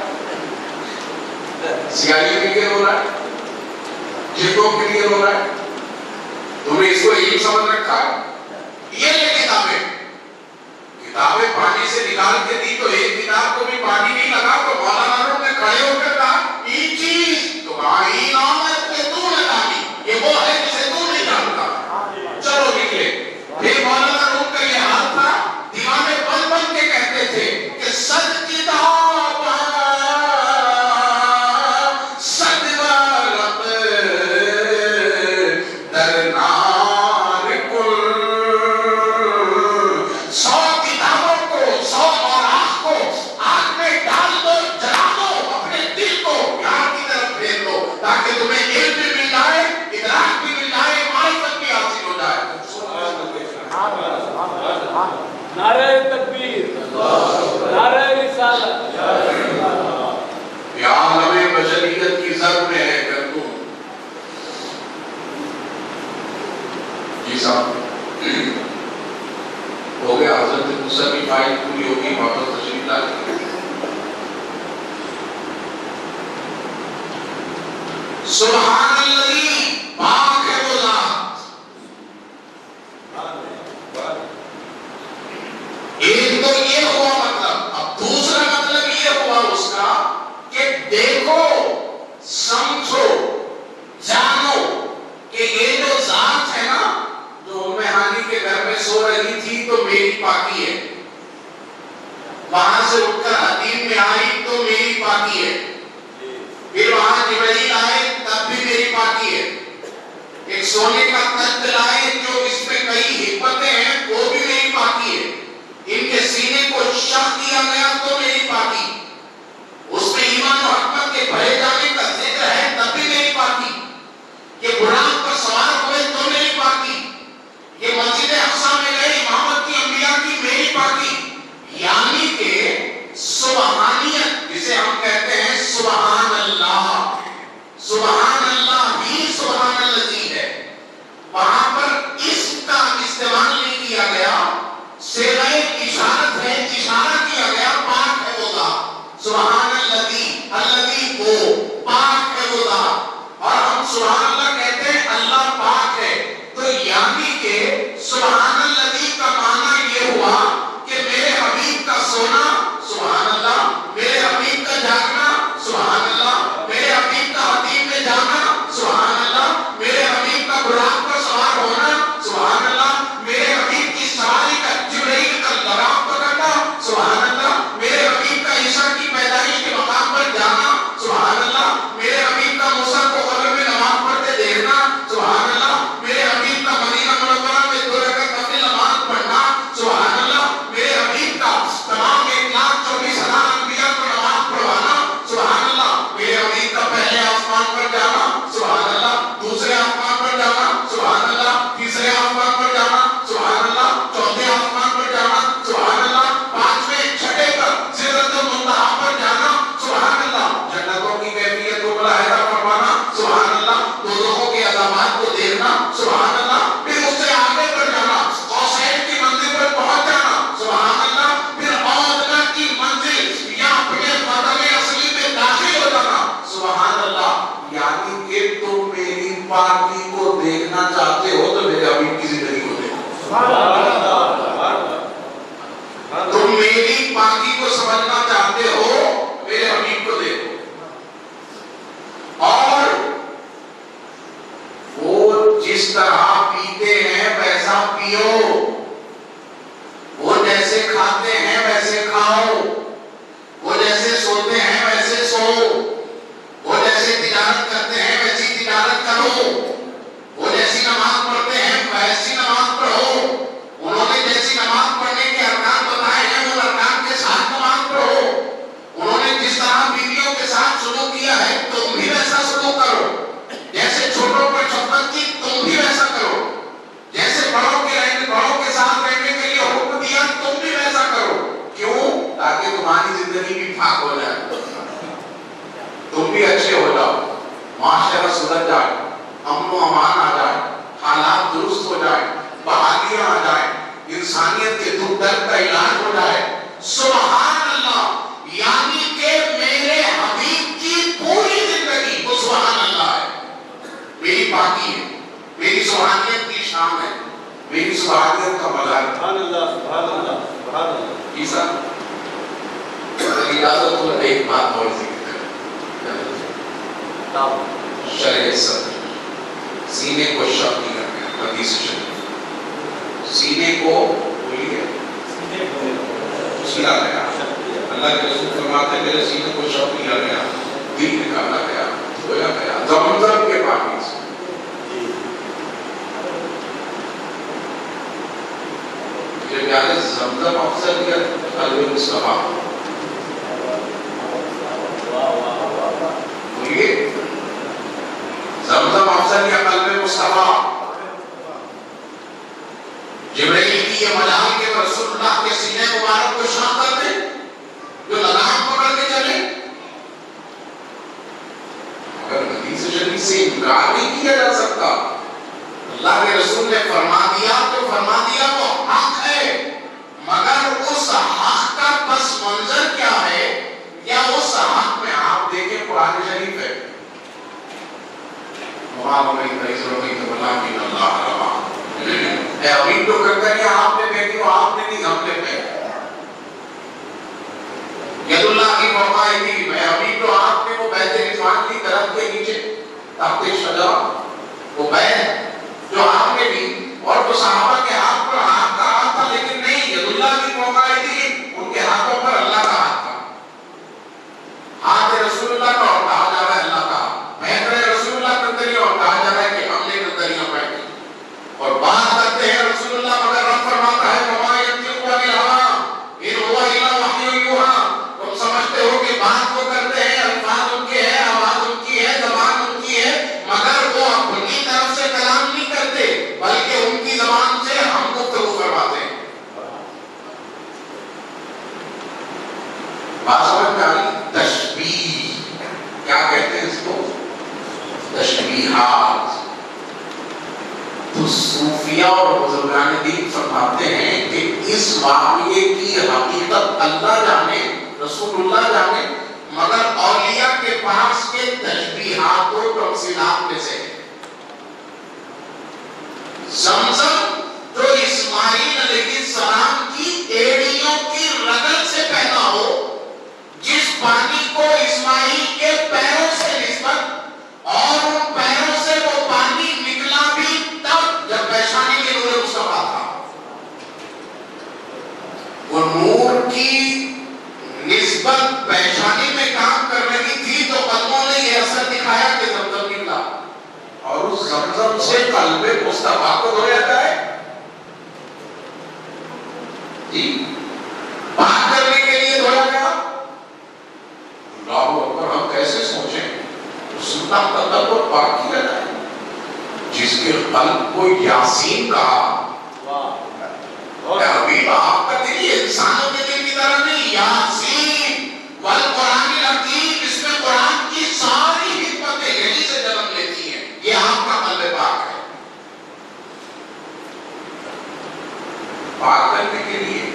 سیاہی کے لیے رو رہا ہے، جلدوں کے لیے رو رہا ہے، تم نے اس کو علم سمجھ رکھا ہے؟ یہ لے کتابیں پانی سے نکال کے دی تو ایک کتاب کو بھی پانی نہیں لگا تو مولانا روم نے کھڑے ہو کر کہا یہ چیز تو کہا یہ نام ہے کہ تو نہ جانی، یہ وہ ہے جسے تو نہیں جانتا، چلو نکلے۔ پھر مولانا روم کا یہ حال تھا، دیوانے بن بن کے کہتے تھے کہ سچ کتاب سچ ورق درنار کل، 100 کتابوں کو 100 اوراق کو آگ میں ڈال دو، جلا دو، اپنے دل کو یہاں کی طرف پھیر دو تاکہ تمہیں علم بھی مل جائے، ادراک بھی مل جائے، معرفت بھی حاصل ہو جائے۔ نعرہ تکبیر، نعرہ رسالت، یا عالم بشریت کی زر میں ہے کر تم۔ جی صاحب ہو گیا، حضرت موسیٰ کی فائل پوری ہوگی، واپس تشریف لائے۔ سبحان اللہ، پاک ہے وہ ذات۔ ایک تو یہ ہوا مطلب، اب دوسرا مطلب یہ ہوا اس کا کہ دیکھو سمجھو جانو کہ یہ جو ذات ہے نا جو ام ہانی کے گھر میں سو رہی تھی تو میری پاکی ہے، وہاں سے اٹھ کر حدیم میں آئی تو میری پاکی ہے، پھر وہاں جبرائیل آئے تب بھی میری پاکی ہے، ایک سونے کا تخت لائے جو اس میں کئی حکمتیں ہیں وہ بھی میری پاکی ہے، ان کے سینے کو شق کیا گیا تو میری پاکی، اس میں ایمان و حکمت کے بھرے جانے کا ذکر ہے تب بھی میری پاکی، یہ براق پر سوار ہوئے تو میری پاکی، یہ مسجد اقصی میں گئے امامت کی انبیاء کی میری پاکی، یا سبحان الذی، الذی وہ پاک ہے وہ ذات، اور ہم سبحان اللہ کہتے ہیں اللہ پاک ہے، تو یعنی کہ سبحان الذی کا معنی یہ ہوا کہ میرے حبیب کا سونا سبحان اللہ، میرے حبیب کا جاگنا سبحان اللہ، میرے حبیب کا حتیم میں جانا سبحان اللہ، میرے حبیب کا براق پر سوار ہونا سبحان اللہ، میرے حبیب کی سواری کا جبرائیل کا لگام پکڑنا سبحان اللہ، میرے حبیب کا عیسیٰ کی پیدائش کے مقام پر جانا سبحان اللہ، میرے حبیب کا موسیٰ کو قبر میں نماز پڑھتے دیکھنا سبحان اللہ، میرے حبیب کا مدینہ منورہ میں 2 رکعت نفل نماز پڑھنا سبحان اللہ، میرے حبیب کا تمام 1,24,000 انبیاء کو نماز پڑھوانا سبحان اللہ، میرے حبیب کا پہلے آسمان پر جانا سبحان اللہ، دوسرے آسمان پر جانا سبحان اللہ، تیسرے آسمان پر جانا سبحان اللہ، چوتھے آسمان پر جانا سبحان اللہ، 5ویں چھٹے پر سدرۃ المنتہا پر جانا سبحان اللہ، جنتوں کی کیفیت کو ملاحظہ فرمانا سبحان اللہ، دوزخوں کے عذابات کو دیکھنا سبحان اللہ، پھر اس سے آگے بڑھ جانا، قوسین کی منزل پر پہنچ جانا سبحان اللہ، پھر ادنیٰ کی منزل یا اپنے وطن اصلی میں داخل ہو جانا سبحان اللہ، یعنی کہ تم میری پاکی کو دیکھنا چاہتے ہو تو میرے حبیب کی زندگی کو دیکھو، تم میری پاکی کو سمجھنا چاہتے ہو میرے حبیب کو دیکھو، اور وہ جس طرح پیتے ہیں ویسا پیو، وہ جیسے کھاتے ہیں ویسے کھاؤ، وہ جیسے سوتے ہیں ویسے سو، وہ جیسے تجارت کرتے ہیں ویسی تجارت کرو، وہ جیسی نماز پڑھتے ہیں ویسی نماز پڑھو، انہوں نے جیسی نماز پڑھنے کے ارکان بتائے ہیں ان ارکان کے ساتھ نماز پڑھو، انہوں نے جس طرح بیویوں کے ساتھ سلوک کیا ہے تم بھی ویسا سلوک کرو، جیسے چھوٹوں پر شفقت کی تم بھی ویسا کرو، جیسے بڑوں کے ساتھ رہنے کے لیے حکم دیا تم بھی ویسا کرو، کیوں؟ تاکہ تمہاری زندگی بھی پاک ہو جائے، تم بھی اچھے ہو جاؤ، معاشرہ سدھر جائے، امن و امان آ جائے، حالات درست ہو جائے، بحالیاں آ جائے، انسانیت کے دکھ درد کا علاج ہو جائے سبحان اللہ، یعنی کہ میرے حبیب کی پوری زندگی وہ سبحان اللہ ہے، میری پاکی ہے، میری سبحانیت کی شان ہے، میری سبحانیت کا مظہر ہے سبحان اللہ سبحان اللہ سبحان اللہ۔ عیسیٰ اجازت ہو ایک بات اور ذکر شرح صدر، سینے کو شق کیا گیا، حدیث شریف، سینے کو بولیے کیا گیا، اللہ کے رسول فرماتے ہیں میرے سینے کو شق کیا گیا، دل نکالا گیا، دھویا گیا زمزم کے پانی سے، یہ پیارے زمزم افضل کیا قلب مصطفیٰ، بولیے زمزم افضل یا قلب مصطفیٰ، جبرائیل کی یہ مجال کے رسول اللہ کے سینے مبارک کو شاہ کر دیں جو لگام پکڑ کے چلے، اگر حدیث شریف سے انکار نہیں کیا جا سکتا، اللہ کے رسول نے فرما دیا تو فرما دیا وہ حق ہے، مگر اس حق کا پس منظر کیا ہے، یا اس حق میں آپ دیکھیں قرآن شریف ہے اے ابھی تو کرتا ہے آپ نے بیٹی ہو آپ نے نہیں ہم نے پہ ید اللہ کی فرمائی تھی میں ابھی تو آپ نے وہ بیت رضوان کی طرف کے نیچے تحت شجرہ وہ بیت جو آپ نے دی اور وہ صحابہ کے ہاتھ پر ہاتھ کا ہاتھ تھا، لیکن نہیں ید اللہ کی فرمائی تھی ان کے ہاتھوں پر اللہ کا ہاتھ تھا، ہاتھ رسول اللہ کا اور کہا جا رہا ہے اللہ کا، میں رسول اللہ کا دریا اور کہا جا رہا ہے کہ ہم نے دریا پہنی، اور بات کرتے ہیں رسول اللہ مگر رب فرماتا ہے وما ينطق عن الهوى ان هو الا وحی یوحى، تم سمجھتے ہو کہ بات وہ کرتے ہیں، الفاظ ان کے ہیں، آواز ان کی ہے، زبان ان کی ہے، مگر وہ اپنی طرف سے کلام نہیں کرتے بلکہ ان کی زبان سے ہم گفتگو کرواتے ہیں۔ بات سمجھ میں آ رہی؟ تشبیہ کیا کہتے ہیں اس کو؟ تشبیہات۔ تو صوفیہ اور بزرگان دین فرماتے ہیں کہ اس واقعے کی حقیقت اللہ جانے، رسول اللہ جانے، مگر اولیاء کے پاس کے تشبیہات و تمثیلات میں سے ہے۔ زمزم جو اسماعیل علیہ السلام کی ایڑیوں کی رگل سے پیدا ہو، جس پانی کو اسماعیل کے پیروں سے نسبت اور ان پیروں سے وہ پانی نکلا بھی تب جب پیشانی کے نور مصطفیٰ تھا، وہ نور کی نسبت پیشانی میں کام کر رہی تھی تو قدموں نے یہ اثر دکھایا کہ زمزم نکلا، اور اس زمزم سے قلب مصطفیٰ کو دھویا جائے جی، پاک کرنے کے لیے دھویا گیا۔ اللہ اکبر، ہم کیسے سوچیں سنتا قدر کو پاک کیا جائے، جس کے قلب کو یاسین کہا۔ حبیب آپ کا دل یہ انسانوں کے دل کی طرح نہیں، یاسین والقرآن الحکیم، اس میں قرآن کی ساری حکمتیں یہی سے جنم لیتی ہیں، یہ آپ کا قلب پاک ہے۔ پاک کرنے کے لیے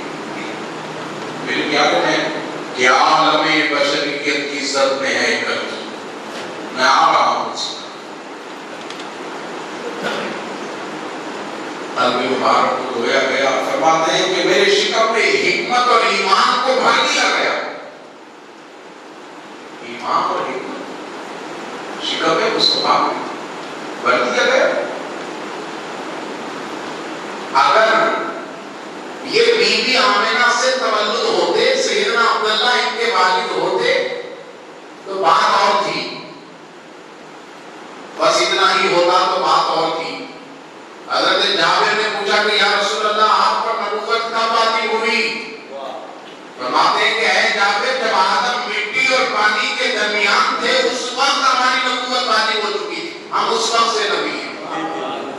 پھر کیا کریں؟ کیا عالم بشریت کی زد میں ہے کل، میں آ رہا ہوں اس قلب مبارک کو دھویا گیا۔ فرماتے ہیں کہ میرے شکم میں حکمت اور ایمان کو بھر دیا گیا۔ ایمان اور حکمت شکم میں مصطفیٰ میں بھر دیا گیا۔ اگر یہ بی بی آمنہ سے تولد ہوتے، سیدنا عبداللہ ان کے والد ہوتے تو بات اور تھی، بس اتنا ہی ہوتا تو بات اور تھی۔ حضرت جابر نے پوچھا کہ یا رسول اللہ آپ پر نبوت کب آتی ہوئی؟ فرماتے ہیں کہ اے جابر، جب آدم مٹی اور پانی کے درمیان تھے اس وقت ہماری نبوت والی ہو چکی تھی، ہم اس وقت سے نبی ہیں۔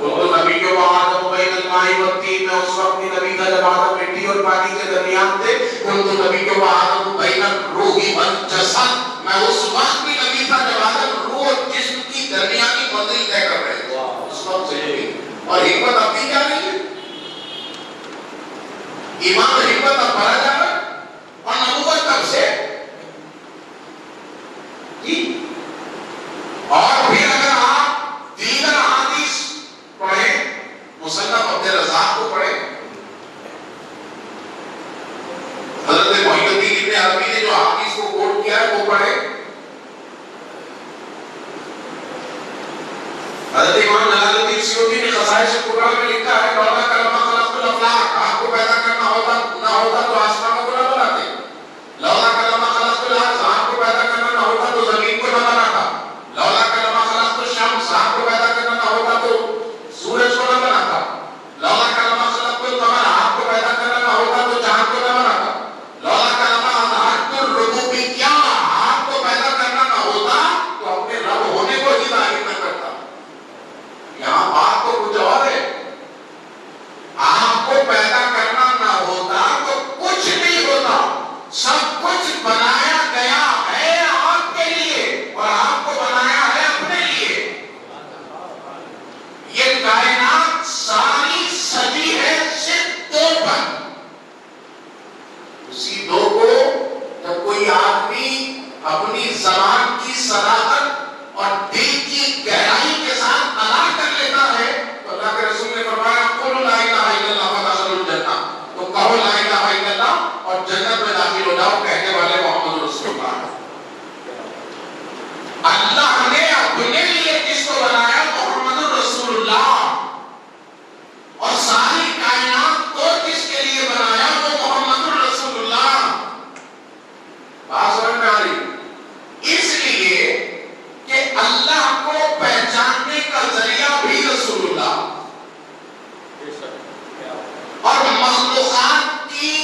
تو نبی جو آدم بین الماء والطین، میں اس وقت بھی نبی تھا جب آدم مٹی اور پانی کے درمیان تھے۔ تو نبی جو آدم بین الروح والجسد، میں اس وقت بھی نبی تھا جب آدم روح اور جسم کی درمیانی منزل طے کر رہے تھے، اس وقت سے نبی۔ اور حکمت اب بھی کیا نہیں ہے، ایمان اور حکمت اب بڑھا جا رہا ہے، اور نبوت کب سے جی۔ اور پھر اگر آپ دیگر احادیث پڑھیں، مصنف عبد الرزاق کو پڑھیں، حضرت محی الدین ابن عربی نے جو احادیث کو کوٹ کیا ہے وہ پڑھیں، حضرت امام جلال الدین سیوطی نے خصائص کبریٰ میں لکھا ہے لولا کلمہ خلقت الافلاق، آپ کو پیدا کرنا ہوتا نہ ہوتا تو آسمانوں کو نہ بناتے، لولا کلمہ خلقت الارض، آپ کو پیدا کرنا نہ ہوتا تو زمین کو نہ بناتا، لولا کلمہ خلقت الشمس، آپ کو پیدا کرنا نہ ہوتا تو سورج کو نہ بناتا، لولا کلمہ خلقت القمر، آپ کو پیدا کرنا نہ ہوتا تو چاند کو نہ بناتا، لولا کلمہ اظہرت الربوبیہ، آپ کو پیدا کرنا نہ ہوتا تو اپنے رب ہونے کو ہی ظاہر نہ کرتا۔ یہاں بات تو کچھ اور ہے، آپ کو پیدا کرنا نہ ہوتا تو کچھ نہیں ہوتا، سب کچھ بنایا گیا ہے آپ کے لیے اور آپ کو بنایا ہے اپنے لیے۔ یہ کائنات ساری سجی ہے صرف دو پر، اسی دو کو جب کوئی آدمی اپنی زبان کی صداقت اور دل کی گہرائی کے ساتھ ادا کر لیتا ہے تو اللہ کے رسول نے فرمایا قولوا لا الہ الا اللہ فتدخلوا الجنہ، تو کہو لا الہ الا اللہ اور جنت میں داخل ہو جاؤ، کہنے والے محمد رسول اللہ۔ اللہ نے اپنے لیے کس کو بنایا؟ محمد رسول اللہ، اور ساری کائنات کو کس کے لیے بنایا؟ وہ محمد رسول اللہ۔ بات سمجھ میں آ رہی؟ اس لیے کہ اللہ کو پہچاننے کا ذریعہ بھی رسول اللہ، اور مخلوقات کی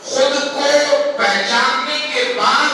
خود کو پہچاننے کے بعد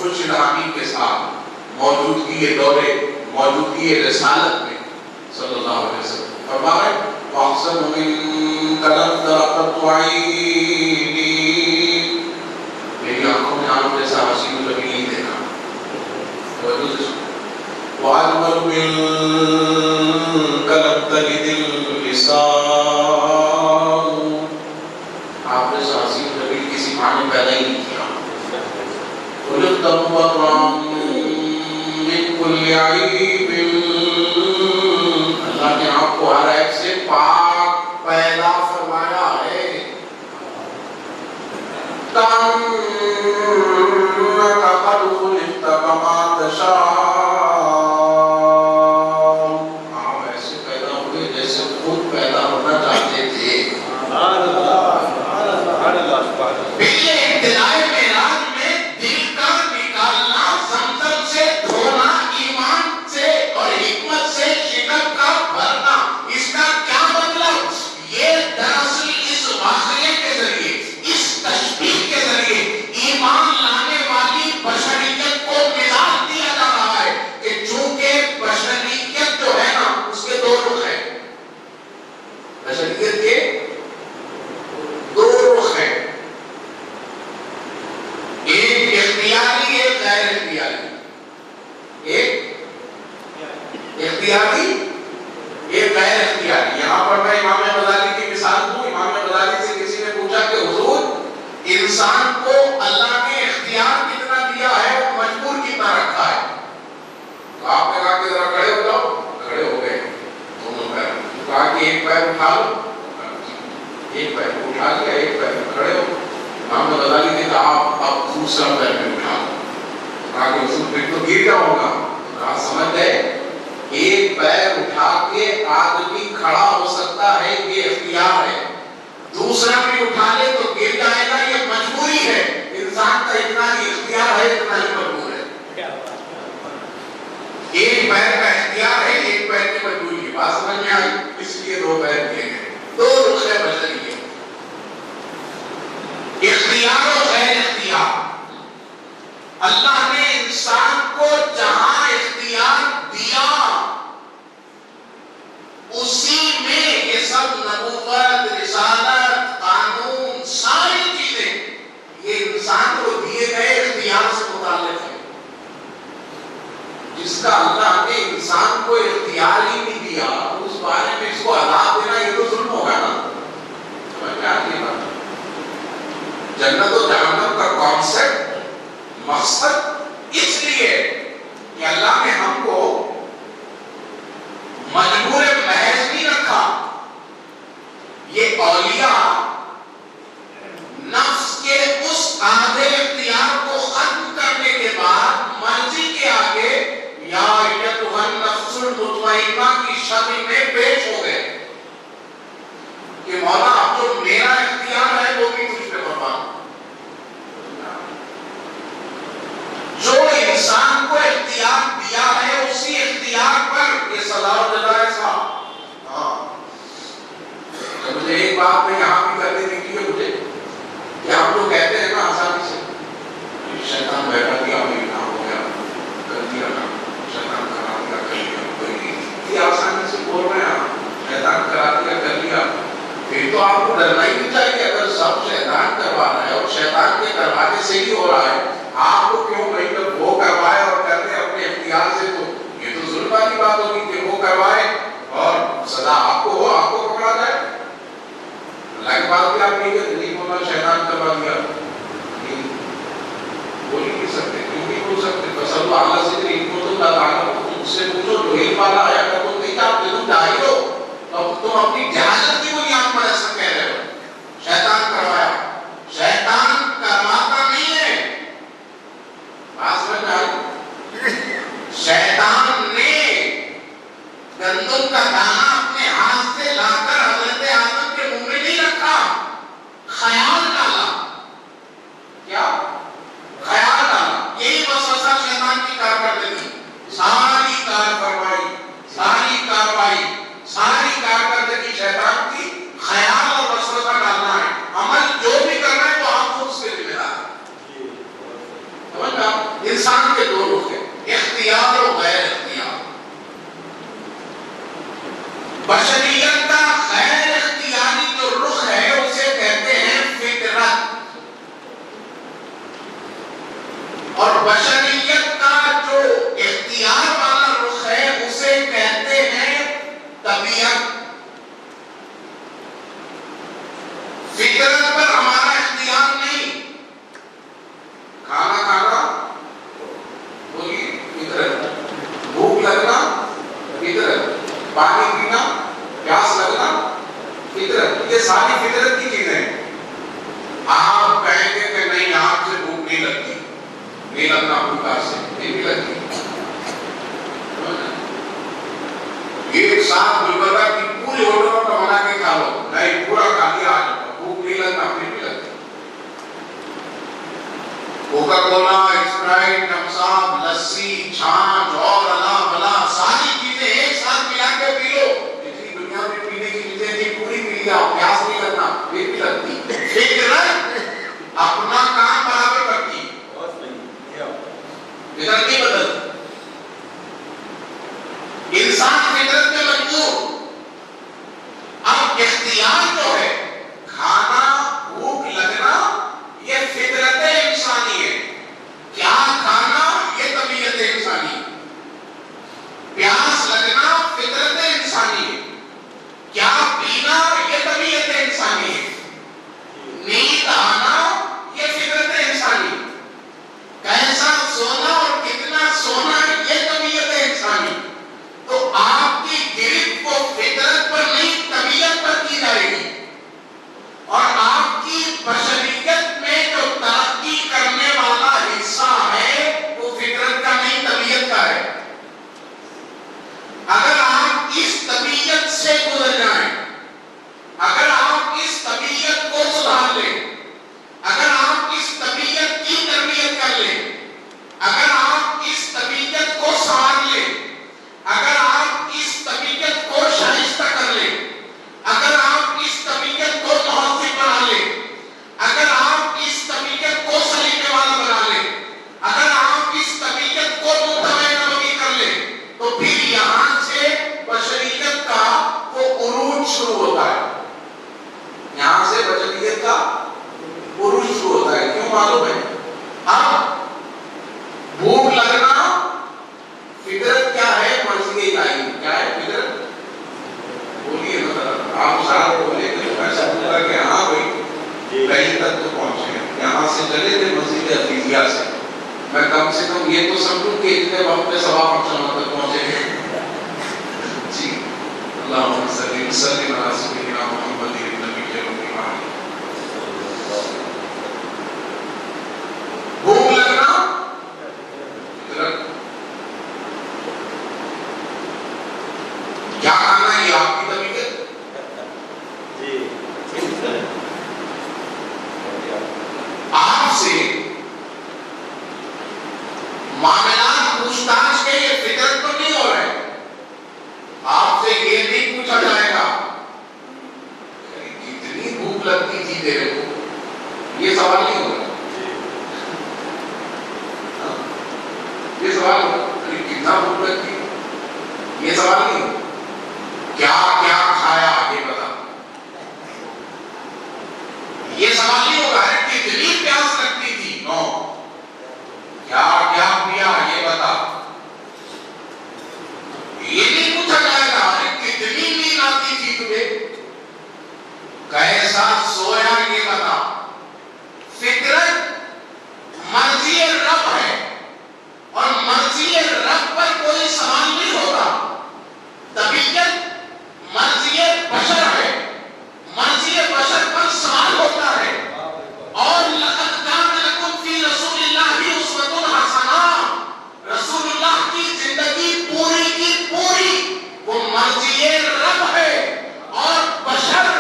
خوش الحامی کے ساتھ موجودگی دورے موجودگی رسالت میں صلی اللہ علیہ وسلم فرمائے وَأَحْسَنُ مِنْكَ لَمْ تَرَقَّتُ عَيْنِي، میری آنکھوں نے آپ جیسا حسین کبھی نہیں دیکھا. وَأَجْمَلُ مِنْكَ لَمْ تَلِدِ اللِّسَانُ، آپ جیسا حسین کبھی کسی ماں نے پیدا ہی نہیں کیا. خُلِقْتَ مُبَرًّا مِنْ كُلِّ عَيْبٍ، اللہ نے آپ کو ہر عیب سے پاک پیدا فرمایا ہے. كَأَنَّكَ قَدْ خُلِقْتَ كَمَا تَشَاءُ، آپ ایسے پیدا ہوئے جیسے خود پیدا ہونا چاہتے تھے. سبحان اللہ سبحان اللہ سبحان اللہ سبحان اللہ. پہلے ابتدائی معراج میں دل کا نکالنا، زمزم سے دھونا، ایمان سے اور حکمت سے شکم کا بھرنا، اس کا کیا مطلب؟ یہ دراصل اس واقعے کے ذریعے، اس تشبیہ کے ذریعے ایمان لانے والی بشریت کو مزاج دیا جا رہا ہے کہ چونکہ بشریت جو ہے نا اس کے دو رخ ہیں. بشریت کے دو رخ ہیں، ایک اختیاری ایک غیر اختیاری. ایک اختیاری ایک غیر اختیاری. یہاں پر میں امام غزالی کی مثال دوں. امام غزالی سے کسی نے پوچھا کہ حضور انسان کو اللہ نے اختیار کتنا دیا ہے اور مجبور کتنا رکھا ہے؟ تو آپ نے کہا کہ ذرا کھڑے ہو جاؤ. کھڑے ہو گئے دونوں پیر. کہا کہ ایک پیر اٹھا لو. ایک پیر اٹھا لیا، ایک پیر کھڑے ہو. امام غزالی نے کہا آپ دوسرا پیر بھی اٹھا لو. کہا کہ حضور پھر تو گر جاؤں گا. کہا سمجھ گئے، ایک پیر اٹھا کے آدمی کھڑا ہو سکتا ہے، یہ اختیار ہے. دوسرا بھی اٹھا لے تو گر جائے گا، یہ مجبوری ہے. انسان کا اتنا ہی اختیار ہے، اتنا ہی مجبور ہے. ایک پیر کا اختیار ہے، ایک پیر کی مجبوری ہے. بات سمجھ میں آئی؟ اس لیے دو پیر کیے گئے. دو رخ ہے بشریت، اختیار و غیر اختیار. اللہ نے انسان کو جہاں اختیار دیا اسی میں یہ سب نبوت، رسالت، قانون، ساری چیزیں یہ انسان کو دیے گئے اختیار سے متعلق ہے. جس کا اللہ نے انسان کو اختیار ہی نہیں دیا اس بارے میں اس کو عذاب دینا یہ تو ظلم ہوگا نا. سمجھ میں آتی ہے بات؟ جنت و جہنم کا کانسیپٹ، مقصد اس لیے کہ اللہ نے ہم کو مجبور محض نہیں رکھا. یہ اولیاء نفس کے اس آدھے اختیار کو ختم کرنے کے بعد مرضی کے آگے یا ایتھا النفس المطمئنہ کی شکل میں پیش ہو گئے کہ مولا اب جو میرا اختیار ہے وہ بھی تجھ پہ قربان. جو انسان کو اختیار دیا ہے اسی اختیار پر یہ سزا و جزا ہے صاحب. ہاں مجھے ایک بات میں یہاں بھی کرنے کی ہے مجھے کہ ہم لوگ کہتے ہیں نا آسانی سے شیطان بیٹھا دیا میری کام ہو گیا کر دیا نا، شیطان کرا دیا کر لیا. کوئی اتنی آسانی سے بول رہے ہیں شیطان کرا دیا کر لیا. پھر تو آپ کو ڈرنا ہی نہیں چاہیے. اگر سب شیطان کروا رہا ہے اور شیطان کے کروانے سے ہی ہو رہا ہے آپ کو کیوں نہیں جب وہ کروائے اور کرنے اپنے اختیار سے تو یہ تو ظلم والی بات ہوگی کہ وہ کروائے اور سزا آپ کو ہو، آپ کو پکڑا جائے. اللہ کی بات بھی آپ نہیں بولنا شیطان کروا دیا بول ہی نہیں سکتے. کیوں نہیں بول سکتے؟ بس اللہ اعلیٰ سے علم کو تو تعالیٰ کو تم سے پوچھو جو علم والا آیا کر تم نہیں جانتے، تم جاہل ہو تو تم اپنی جہالت کی بنیاد پر ایسا کہہ رہے ہو. شیطان کروایا، شیطان کرواتا نہیں ہے. بات سمجھ میں آئی؟ شیطان نے گندم کا دانہ اپنے ہاتھ سے لا کر حضرت آدم کے منہ میں نہیں رکھا، خیال ڈالا. کیا خیال ڈالا؟ یہی وسوسہ شیطان کی کارکردگی. ساری کارکردگی شیطان کی خیال اور وسوسہ ڈالنا ہے. عمل جو بھی کرنا ہے تو آپ خود اس کے ذمہ دار ہیں. سمجھ میں انسان کے دو رخ ہیں، اختیار اور غیر اختیار۔ بشریت کا غیر اختیاری جو رخ ہے اسے کہتے ہیں فطرت، اور بشریت کا جو اختیار والا رخ ہے اسے کہتے ہیں طبیعت۔ فطرت پر ہمارا اختیار نہیں، کھانا کھانا بولیے فطرت، بھوک لگنا فطرت، پانی پینا، پیاس لگنا فطرت، یہ ساری فطرت کی چیزیں ہیں۔ آپ کہیں گے کہ نہیں آپ سے بھوک نہیں لگتی، نہیں لگنا بھوکا سے نہیں بھی لگتی، ایک ساتھ گلبرگہ کی پوری ہوٹلوں کا بنا کے کھا لو، نہیں پورا کھا لیا آج بھوک نہیں لگنا پھر بھی لگتی۔ کوکا کولا، اسپرائٹ، تھمساپ، لسی، چھاچھ اور الا بلا ساری چیزیں ایک ساتھ ملا کے پی لو، جتنی دنیا میں پینے کی چیزیں تھی پوری پی لیا، پیاس نہیں لگنا پھر بھی لگتی۔ فطرت اپنا کام برابر کرتی، فطرت نہیں بدلتی۔ انسان فطرت میں مجبور، اب اختیار جو ہے کھانا، بھوک لگنا، یہ فطرت انسانی ہے۔ کیا کھانا یہ طبیعت انسانی ہے، پیاس لگنا فطرت انسانی ہے، کیا پینا یہ طبیعت انسانی ہے، نیند آنا یہ فطرت انسانی ہے، کیسا سونا اور کتنا سونا یہ طبیعت انسانی۔ تو آپ کی گرفت کو فطرت پر نہیں طبیعت پر کی جائے گی، اور آپ کی بشریت میں جو ترقی کرنے والا حصہ ہے وہ فطرت کا نہیں طبیعت کا ہے۔ اگر آپ اس طبیعت سے گزر جائیں، اگر آپ اس طبیعت کو سدھار لیں، اگر آپ اس طبیعت کی تربیت کر لیں، اگر آپ اس طبیعت کو سنوار لیں، اگر آپ اس طبیعت کو شائستہ کر لیں، اگر آپ اس طبیعت کو مہذب بنا لیں، اگر آپ اس طبیعت کو سلیقے والا بنا لیں، اگر آپ اس طبیعت کو متوازن نبی کر لیں، تو پھر یہاں سے بشریت کا وہ عروج شروع ہوتا ہے، یہاں سے بشریت کا عروج شروع ہوتا ہے۔ کیوں معلوم ہے؟ اب بھوک لگنا فطرت کیا ہے؟ مرضی الہی کیا ہے فطرت؟ بولیے نا، آپ ساتھ بولے کہ میں سمجھا کہ ہاں بھائی کہیں تک تو پہنچے ہیں، یہاں سے چلے تھے مسجد عفیفیہ سے، میں کم سے کم یہ تو سمجھوں کہ اتنے وقت میں سوا فنکشن تک پہنچے گے۔ جی اللہم صلی وسلم علی سیدنا محمد النبی الامین۔ بھوک لگنا فطرت، کیا کھانا یہ آپ کی طبیعت، آپ سے معاملات پوچھ تاچھ کے یہ فطرت تو نہیں ہو رہے، آپ سے یہ نہیں پوچھا جائے گا کتنی بھوک لگتی تھی تیرے کو، یہ سوال نہیں ہوگا، یہ سوال کتنا بھوک لگتی، یہ سوال نہیں ہوگا، کیا کیا کھایا یہ بتا، یہ سوال نہیں ہوگا ہے کتنی پیاس لگتی تھی، نو، کیا کیا پیا یہ بتا، یہ نہیں پوچھا جائے گا ہے کتنی نیند آتی تھی تمہیں، کیسا سویا یہ بتا۔ فطرت مرضی رب ہے، اور مرضی رب پر کوئی سوال نہیں ہوتا، طبیعت مرضی بشر ہے، مرضی بشر پر سوال ہوتا ہے۔ اور لقد کان لکم فی رسول اللہ اسوۃ حسنہ، رسول اللہ کی زندگی پوری کی پوری وہ مرضی رب ہے، اور بشر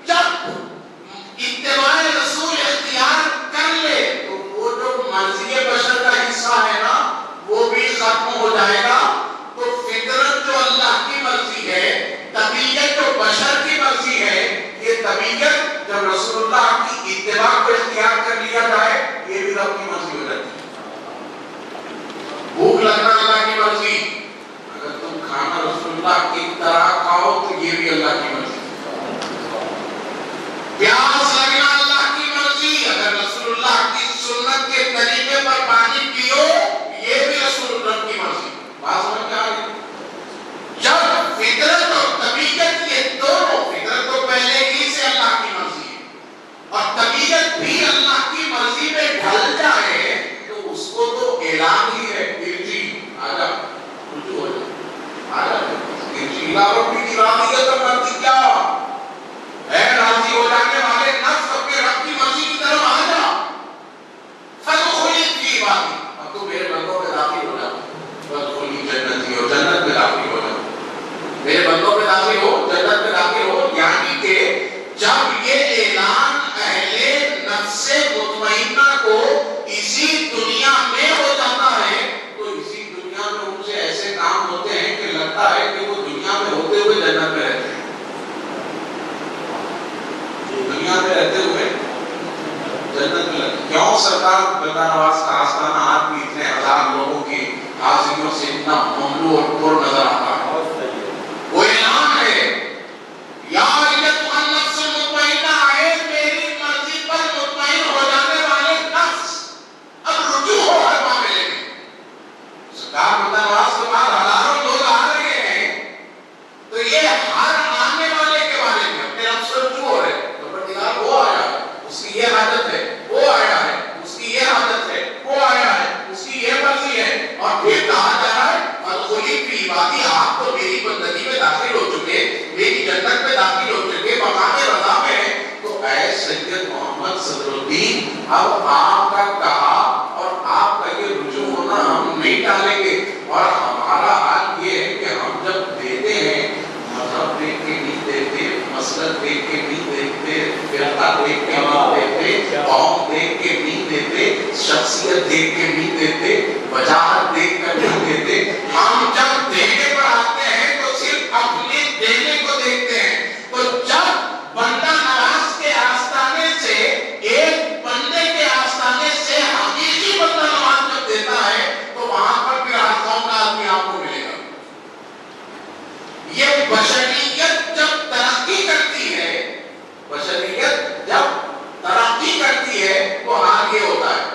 جب اتباع رسول اختیار کر لے تو وہ جو مرضی بشر کا حصہ ہے نا وہ بھی ختم ہو جائے گا۔ تو فطرت جو اللہ کی مرضی ہے، طبیعت جو بشر کی مرضی ہے، یہ طبیعت جب رسول اللہ کی اتباع کو اختیار کر لیا جائے یہ بھی رب کی مرضی ہو جاتی ہے۔ تو اعلان ہی ہے، ارجی آجا، رجوع ہو جا، آجا ارجی لا ربی کی راضیت مرضی کیا ہے، راضی ہو جانے والے نفس اپنے رب کی مرضی کی طرف آجا، فدخلی فی عبادی، اب تو میرے بندوں میں داخل ہو جا، فدخلی جنتی، اور جنت میں داخل ہو جا، میرے بندوں میں داخل ہو، جنت میں داخل ہو. یعنی کہ جب یہ اعلان اہل نفس مطمئنہ کو اسی دنیا میں ہو جاتا ہے تو اسی دنیا میں ان سے ایسے کام ہوتے ہیں کہ لگتا ہے کہ وہ دنیا میں ہوتے ہوئے جنت میں رہتے ہیں، دنیا میں رہتے ہوئے جنت میں لگتے. کیوں سرکار بندہ نواز کا آستانہ آج بھی اتنے ہزار لوگوں کی حاضریوں سے اتنا مملو اور پر نظر آتا ہے؟ وہ اعلان ہے، یا ایتھا النفس المطمئنہ، ہے میری مرضی پر مطمئن ہو جانے والے نفس، اب رجوع ہو ہر معاملے میں. سرکار بندہ نواز کے بعد ہزاروں لوگ آ رہے ہیں تو یہ ہر آنے والے کے بارے میں اپنے رب سے رجوع ہو رہے ہیں. پروردگار وہ آیا ہے، اس کی یہ حاجت ہے، وہ آیا ہے، اس کی یہ حاجت ہے، وہ آیا ہے، اس کی یہ مرضی ہے، اور پھر کہا جا رہا ہے فدخلی فی عبادی، آپ تو میری بندگی میں داخل ہو چکے، میری جنت میں داخل ہو چکے، مقام رضا میں ہیں. تو اے سید محمد صدر الدین، اب آپ کا کہا اور آپ کا یہ رجوع ہونا ہم نہیں ٹالیں گے. اور ہمارا حال یہ ہے کہ ہم جب دیتے ہیں مذہب دیکھ کے نہیں دیتے، مسلک دیکھ کے نہیں دیتے، فرقہ دیکھ کے نہیں دیتے، قوم دیکھ کے نہیں دیتے، شخصیت دیکھ کے نہیں دیتے، وجاہت دیکھ کر نہیں دیتے. ہم جب دینے پر آتے ہیں تو صرف اپنے دینے کو دیکھتے ہیں. تو جب بندہ نواز کے آستانے سے، ایک بندے کے آستانے سے حقیقی بندہ نواز جب دیتا ہے تو وہاں پر پھر ہر قوم کا آدمی آپ کو ملے گا. یہ بشریت جب ترقی کرتی ہے، بشریت جب ترقی کرتی ہے تو حال یہ ہوتا ہے،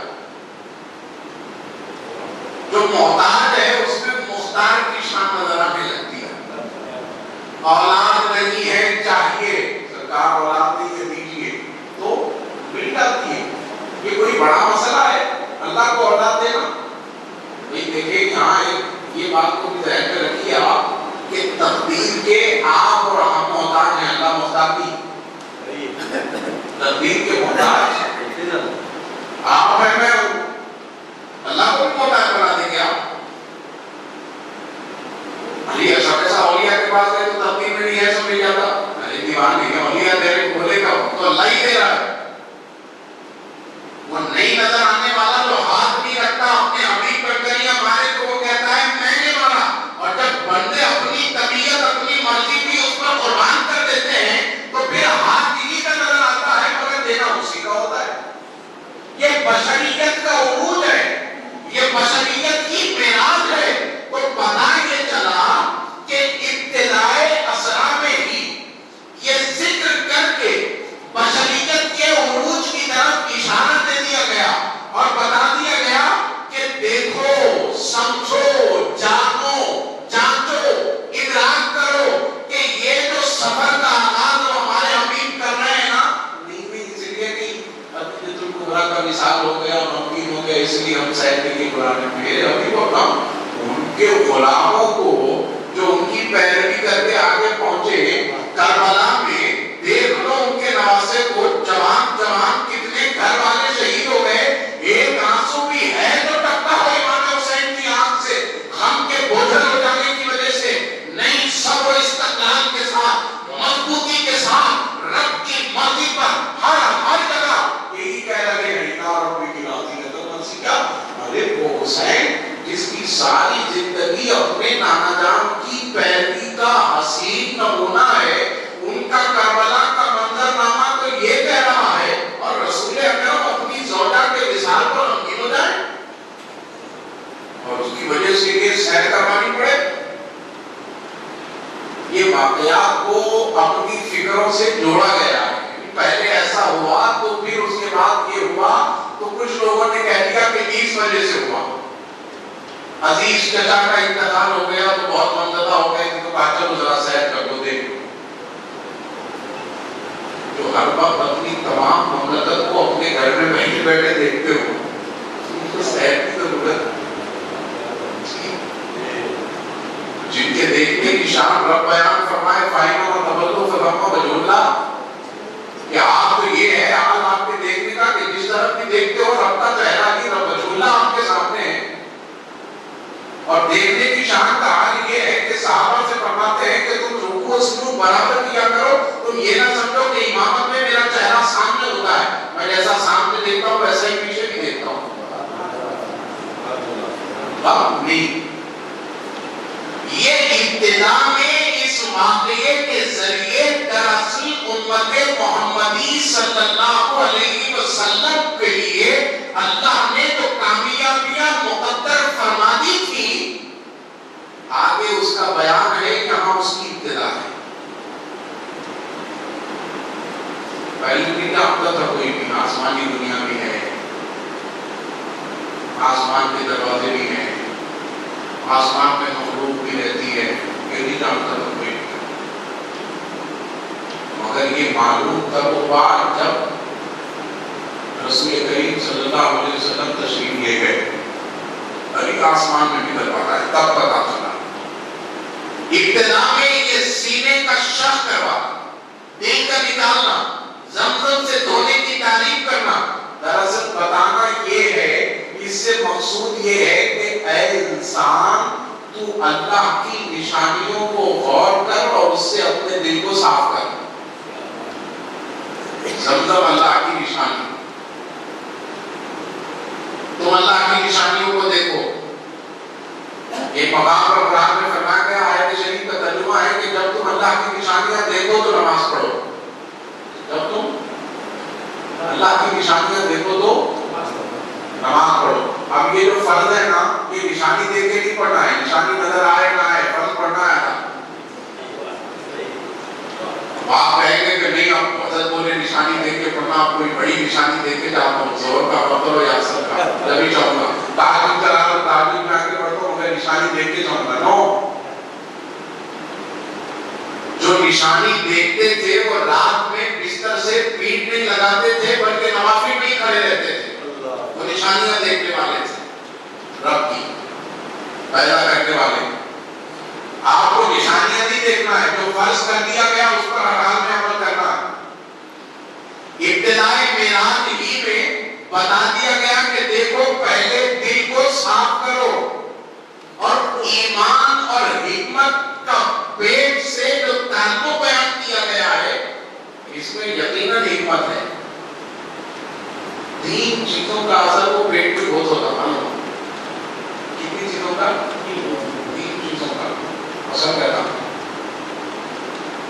جو محتاج ہے اس میں مختار کی شان نظر آنے لگتی ہے. اولاد نہیں ہے چاہیے، سرکار اولاد نہیں ہے دیجیے، تو مل جاتی ہے. یہ کوئی بڑا مسئلہ ہے اللہ کو اولاد دینا؟ بھائی دیکھیں یہاں یہ بات کو بھی ذہن میں رکھیے آپ کہ تقدیر کے آپ اور ہم محتاج ہیں، اللہ محتاج نہیں. تقدیر کے محتاج آپ ہیں، میں ہوں، اللہ کو بھی محتاج بنا دیں گے آپ. علی ایسا کیسا اولیاء کے پاس گئے تو تقدیر میں نہیں ہے سب مل جاتا. ارے دیوان نہیں ہے، اولیاء دے رہے بولے گا تو اللہ ہی دے رہا ہے. وہ نہیں نظر آنے والا جو ہاتھ نہیں رکھتا اپنے حبیب پر کریاں مارے تو وہ کہتا ہے میں نے مارا. اور جب بندے اپنی طبیعت اپنی مرضی بھی اس پر قربان کر دیتے ہیں تو پھر ہاتھ انہی کا نظر آتا ہے مگر دینا اسی کا ہوتا ہے. یہ بشریت کا عروج ہے، یہ بشریت کی معراج ہے. تو پتہ یہ چلا کہ ابتدائے اسرا میں ہی یہ ذکر کر کے بشریت کے عروج کی طرف اشارہ دے دیا گیا اور بتا دیا گیا کہ دیکھو، سمجھو، جانو، جانچو، ادراک کرو کہ یہ جو سفر کا آغاز ہمارے حبیب کر رہے ہیں نا، نہیں اس لیے نہیں حدیث الکبریٰ کا مثال ہو گیا، ممکن ہو گیا اس لیے ہم سہتے کی قرآن میں میرے حبیب اور ہم ان کے غلاموں کو جو ان کی پیروی کر کے آگے پہنچے کربلا میں، دیکھ لو ان کے نواسے کو، جوان جوان کتنے گھر والے شہید ہو گئے. ایک آنسو بھی ہے جو ٹپکا ہو امام حسین کی آنکھ سے غم کے بوجھل ہو جانے کی وجہ سے نہیں، سب استقلال کے ساتھ، مضبوطی کے ساتھ، رب کی مرضی پر ہر جگہ یہی کہہ رہے ہیں اِنَّا رَبِّ کی راضی ہے. تو مرضی کیا؟ ارے وہ حسین جس کی ساری زندگی اپنے نانا جان کی پیروی کا حسین نمونہ ہے، ان کا کربلا کا منظرنامہ تو یہ کہہ رہا ہے اور رسول اکرم اپنی زوجہ کے وصال پر غمگین ہو جائے اور اس کی وجہ سے یہ سیر کروانی پڑے. یہ واقعات کو اپنی فکروں سے جوڑا گیا ہے. پہلے ایسا ہوا تو پھر اس کے بعد یہ ہوا تو کچھ لوگوں نے کہہ دیا کہ اس وجہ سے ہوا. عزیز چچا کا انتقال ہو گیا تو بہت غمزدہ ہو گئے کہ تو کہا چلو ذرا سیر کر دو دیکھ. جو ہر وقت اپنی تمام مملکت کو اپنے گھر میں بیٹھے بیٹھے دیکھتے ہو ان کو سیر کی تو ضرورت جن کے دیکھنے کی شان رب بیان فرمائے فائنہ و تبلو فضمہ وجہ اللہ کہ آپ تو یہ ہے حال آپ کے دیکھنے کا کہ جس طرف بھی دیکھتے ہو رب کا چہرہ ہی رب وجہ اللہ آپ کے سامنے ہے. اور دیکھنے کی شان کا حال یہ ہے کہ صحابہ سے فرماتے ہیں کہ تم رکوع و سجود برابر کیا کرو. تم یہ نہ سمجھو کہ امامت میں میرا چہرہ سامنے ہوتا ہے, میں جیسا سامنے دیکھتا ہوں ویسا ہی پیچھے بھی دیکھتا ہوں. نہیں, یہ ابتدا میں اس واقعے کے ذریعے دراصل امت محمدی صلی اللہ علیہ وسلم کے لیے اللہ نے جو کامیابیاں مقدر فرما دی تھی, آگے اس کا بیان ہے, یہاں اس کی ابتدا ہے. پہلے نہیں جانتا تھا کوئی بھی آسمانی دنیا بھی ہے, آسمان کے دروازے بھی ہیں, آسمان میں مخلوق بھی رہتی ہے, یہ نہیں جانتا تھا کوئی. مگر یہ معلوم تب ہوا جب رسول کریم صلی اللہ علیہ وسلم تشریف لے گئے, ابھی آسمان میں بھی دروازہ ہے, تب پتا چلا. ابتدا میں یہ سینے کا شق کروا, دل کا نکالنا, زمزم سے دھونے کی تعریف کرنا, دراصل بتانا یہ ہے, اس سے مقصود یہ ہے کہ اے انسان تو اللہ کی نشانیوں کو غور کر اور اس سے اپنے دل کو صاف کر. زمزم اللہ کی نشانی, تم اللہ کی نشانیوں کو دیکھو. ایک مقام پر قرآن میں فرمایا گیا, آیت شریف کا ترجمہ ہے کہ جب تم اللہ کی نشانیاں دیکھو تو نماز پڑھو. جب تم اللہ کی نشانیاں دیکھو تو نماز پڑھو. اب یہ جو فرض ہے نا, یہ نشانی دیکھ کے نہیں پڑھنا ہے, نشانی نظر آئے نہ آئے, فرض پڑھنا ہے. آپ کہیں گے کہ نہیں, آپ حضرت بولے نشانی دیکھ کے پڑھنا, آپ کوئی بڑی نشانی دیکھ کے جاتا ہوں, زور کا پتھر ہو یا اثر کا, جبھی جاؤں گا. تاجم چلا لو, تاجم میں آ کے پڑھتا ہوں, میں نشانی دیکھ کے جاؤں گا. نو, جو نشانی دیکھتے تھے وہ رات میں بستر سے پیٹ نہیں لگاتے تھے, بلکہ نوافل میں ہی کھڑے رہتے تھے. وہ نشانیاں دیکھنے والے تھے, رب کی پیدا کرنے والے. آپ کو نشانیاں نہیں دیکھنا ہے, جو فرض کر دیا گیا اس پر ہر حال میں عمل کرنا ہے. ابتدائی معراج ہی میں بتا دیا گیا کہ دیکھو پہلے دل کو صاف کرو, اور ایمان اور حکمت کا پیٹ سے جو تعلق بیان کیا گیا ہے اس میں یقیناً حکمت ہے. 3 چیزوں کا اثر وہ پیٹ پہ بہت ہوتا ہے. کتنی چیزوں کا؟ 3 چیزوں کا اثر کرتا.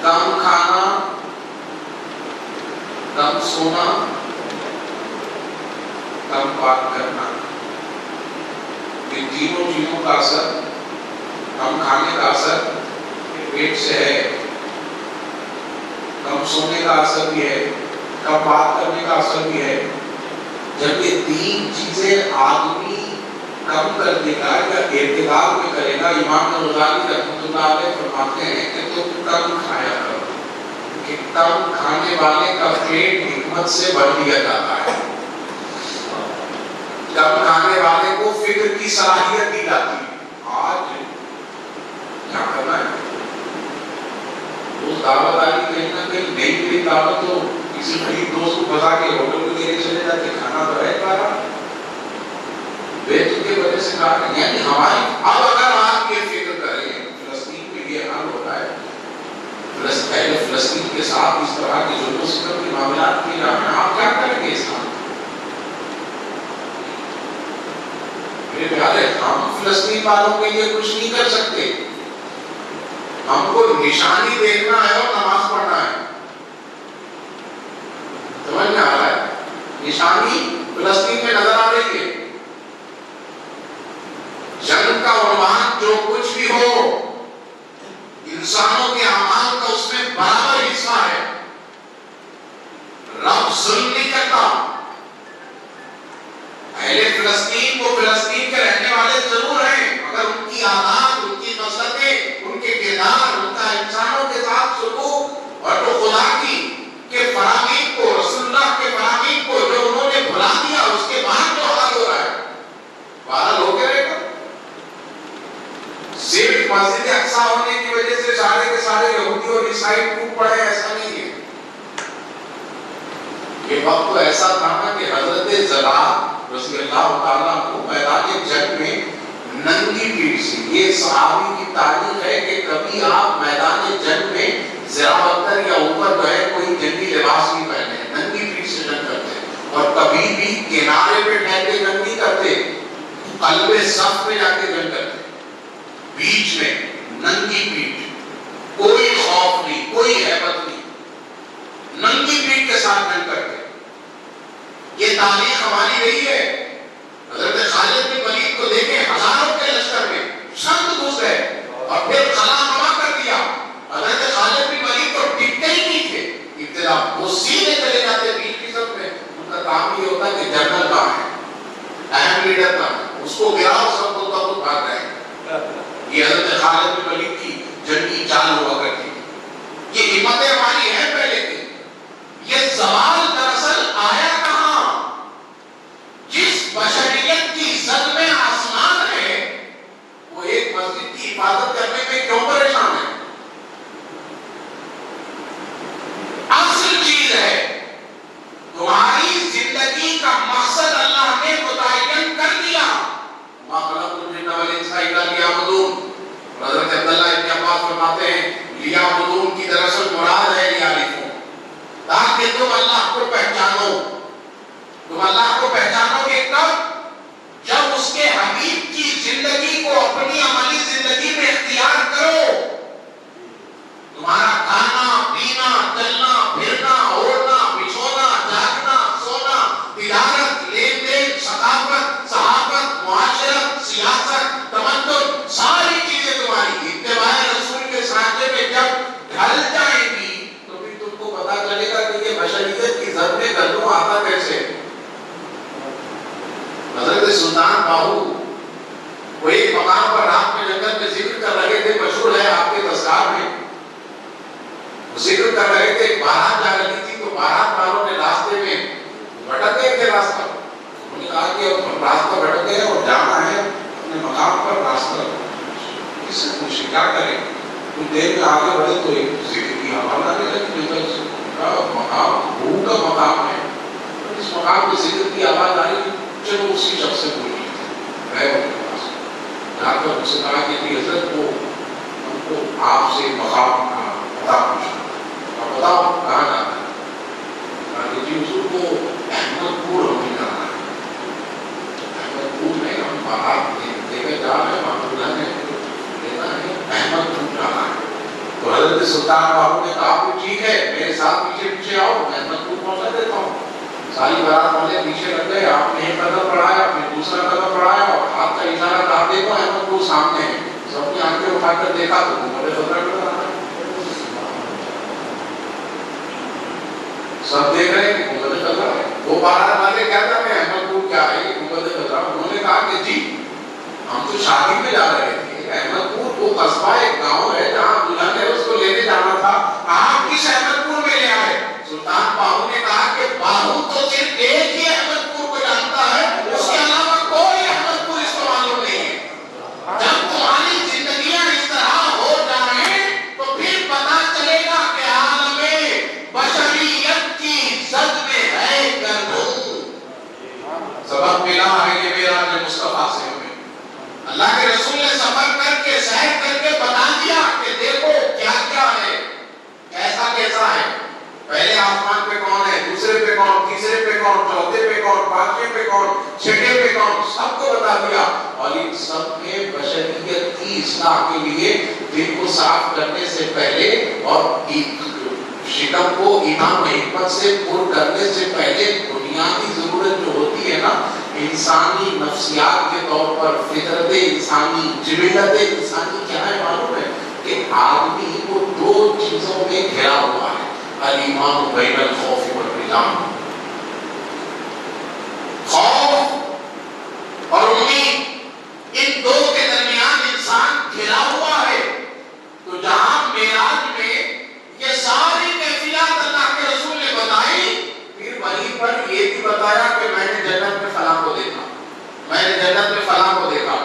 کم کھانا, کم سونا, کم بات کرنا. ان تینوں چیزوں کا اثر, کم کھانے کا اثر پیٹ سے ہے, کم سونے کا اثر بھی ہے, کم بات کرنے کا اثر بھی ہے. جب یہ 3 چیزیں آدمی کم کر دے گا یا اعتدال میں کرے گا, امام غزالی رحمۃ اللہ علیہ فرماتے ہیں کہ تم کم کھایا کرو, کہ کم کھانے والے کا پیٹ حکمت سے بھر دیا جاتا ہے. کم کھانے والے کو فکر کی صلاحیت دی جاتی ہے. آج کیا کرنا ہے, دوست دعوت آئی کہیں نہ کہیں نہیں ملی دعوت تو کسی غریب دوست کو بتا کے ہوٹل میں لینے چلے جاتے, کھانا تو ہے کھانا بے کی وجہ سے کہا. یعنی ہماری اب اگر آپ یہ فکر کریں, فلسطین میں یہ حال ہوتا ہے, پہلے فلسطین کے ساتھ اس طرح کے ظلم و ستم کے معاملات کیے جا رہے ہیں, آپ کیا کریں گے اس کا؟ میرے پیارے, ہم فلسطین والوں کے لیے کچھ نہیں کر سکتے. ہم کو نشانی دیکھنا ہے اور نماز پڑھنا ہے. سمجھ میں آ رہا ہے؟ نشانی فلسطین میں نظر آ رہی ہے. جنگ کا عنوان جو کچھ بھی ہو, انسانوں کے اعمال کا اس میں برابر حصہ ہے. رب ظلم نہیں کرتا. اہل فلسطین کو فلسطین کے رہنے والے ضرور ہیں, مگر ان کی عادات, ان کی نسلیں, ان کے کردار, ان کا انسانوں کے ساتھ سلوک اور جو خدا کی کے فرامین کو, رسول اللہ کے فرامین کو جو انہوں نے بھلا دیا, اس کے بعد جو حال ہو رہا ہے. بہرحال مسجد اقصی ہونے کی وجہ سے سارے کے سارے یہودی اور عیسائی ٹوٹ پڑے، ایسا نہیں ہے۔ یہ وقت تو ایسا تھا نا کہ حضرت زرار رضی اللہ تعالیٰ کو میدان جنگ میں ننگی پیٹھ سے، یہ صحابی کی تاریخ ہے کہ کبھی آپ میدان جنگ میں ذرا بکر یا اوپر جو ہے کوئی جنگی لباس نہیں پہنے، ننگی پیٹھ سے جنگ کرتے، اور کبھی بھی کنارے پہ ٹھہر کے جنگ نہیں کرتے، قلب صف میں جا کے جنگ کرتے، بیچ میں ننگی پیٹھ، کوئی خوف نہیں، کوئی ہیبت نہیں، ننگی پیٹھ کے ساتھ جنگ کرتے۔ یہ تاریخ ہماری رہی ہے۔ حضرت خالد بن ولید کو دیکھیں، ہزاروں کے لشکر میں چند گھس گئے اور پھر خلا نما کر دیا۔ حضرت خالد بن ولید کو ٹکتے ہی نہیں تھے، ابتدا وہ سیدھے چلے جاتے بیچ کی سب میں، ان کا کام یہ ہوتا کہ جنرل کام ہے، اہم لیڈر کا، اس کو گراؤ، سب کو تب بھاگ رہے۔ یہ حضرت خالد بن ولید کی جنگی چال ہوا کرتی، یہ ہمتیں ہماری ہیں پہلے کی۔ یہ سوال دراصل آیا کہاں؟ جس بشریت کی زد میں آسمان ہے، وہ ایک مسجد کی حفاظت کرنے میں کیوں پریشان ہے؟ اصل چیز ہے تمہاری زندگی کا مقصد اللہ نے متعین کر دیا۔ ما خلقت الجن والانس الا لیعبدون، حضرت عبداللہ ابن عباس فرماتے ہیں لیعبدون کی دراصل مراد ہے لیعرفون، تاکہ تم اللہ کو پہچانو۔ تم اللہ کو پہچانو گے کب؟ جب اس کے حبیب کی زندگی کو اپنی عملی زندگی میں اختیار کرو۔ تمہارا کھانا، پینا، چلنا، پھرنا، اوڑھنا، بچھونا، جاگنا، سونا، تجارت، لین دین، ثقافت، صحافت، معاشرت، سیاست، تمدن، ساری چیزیں تمہاری اتباع رسول کے سانچے میں جب ڈھل جائیں گی تو پھر تم کو پتا چلے گا کہ یہ بشریت کی زد میں گندم آتا کیسے۔ حضرت سلطان باہو وہ ایک مقام پر رات میں جنگل میں ذکر کر رہے تھے، مشہور ہے آپ کے تذکار میں، ذکر کر رہے تھے، بارات جا رہی تھی تو بارات والوں نے راستے میں بھٹک گئے تھے راستہ، انہوں نے کہا کہ اب راستہ بھٹک گئے اور جانا ہے اپنے مقام پر، راستہ اس سے پوچھے کیا کریں؟ کچھ دیر میں آگے بڑھے تو ایک ذکر کی آواز آنے لگی، مقام بھوک کا مقام ہے، اس مقام پہ ذکر کی آواز آ رہی، چلو اسی شخص سے بولیے، گئے ان کے پاس، جا کر ان سے کہا کہ حضرت کو ہم کو آپ سے مقام کا پتہ پوچھنا، آپ بتاؤ کہاں جانا ہے؟ کہا کہ جی حضور کو احمد پور ہمیں جانا ہے۔ احمد پور نہیں، ہم بارات دے کے جا رہے ہیں، وہاں دلہن ہے لینا ہے، احمد پور جانا ہے۔ تو حضرت سلطان باہو نے کہا کہ ٹھیک ہے میرے ساتھ پیچھے پیچھے آؤ، میں احمد پور پہنچا دیتا ہوں۔ ساری بارات والے پیچھے لگ گئے، آپ نے ایک قدم بڑھایا، پھر دوسرا قدم بڑھایا اور ہاتھ کا اشارہ کہا دیکھو احمد پور سامنے ہے۔ سب نے آنکھیں اٹھا کر دیکھا تو بڑے خطرہ کر رہا ہے، سب دیکھ رہے ہیں کہ گنبد خضرا ہے۔ وہ بارات والے کیا کر رہے ہیں، احمد پور کیا ہے، یہ گنبد خضرا۔ انہوں نے کہا کہ جی ہم تو شادی میں جا رہے تھے، احمد پور وہ قصبہ ایک گاؤں ہے جہاں دلہن ہے اس کو لینے جانا تھا، آپ کس احمد پور میں لے آئے؟ سلطان باہو نے کہا کہ باہو تو صرف ایک ہی احمد پور کو جانتا ہے، اس کے علاوہ کوئی احمد پور اس کو معلوم نہیں ہے۔ جب تمہاری زندگیاں اس طرح ہو جائیں تو پھر پتا چلے گا کہ عالم بشریت کی زد میں ہے گندم۔ سبق ملا ہے یہ معراج مصطفیٰ سے ہمیں، اللہ کے رسول نے سفر کر کے سیر کر کے بتا دیا کہ دیکھو کیا کیا ہے، کیسا کیسا ہے، پہلے آسمان پہ کون ہے، دوسرے پہ کون، تیسرے پہ کون، چوتھے پہ کون، پانچویں پہ کون، چھٹے پہ کون، سب کو بتا دیا۔ اور ان سب میں بشریت کی اصلاح کے لیے دل کو صاف کرنے سے پہلے اور شکم کو ایمان و حکمت سے پر کرنے سے پہلے بنیادی ضرورت جو ہوتی ہے نا، انسانی نفسیات کے طور پر فطرت انسانی، جبلت انسانی کیا ہے معلوم ہے کہ آدمی کو دو چیزوں میں گھرا ہوا ہے، الایمان بین الخوف والرجاء، خوف اور امید، ان دو کے درمیان انسان گھرا ہوا ہے۔ تو جہاں معراج میں یہ ساری کیفیات اللہ کے رسول نے بتائی، پھر وہیں پر یہ بھی بتایا کہ میں نے جنت میں فلاں کو دیکھا، میں نے جنت میں فلاں کو دیکھا،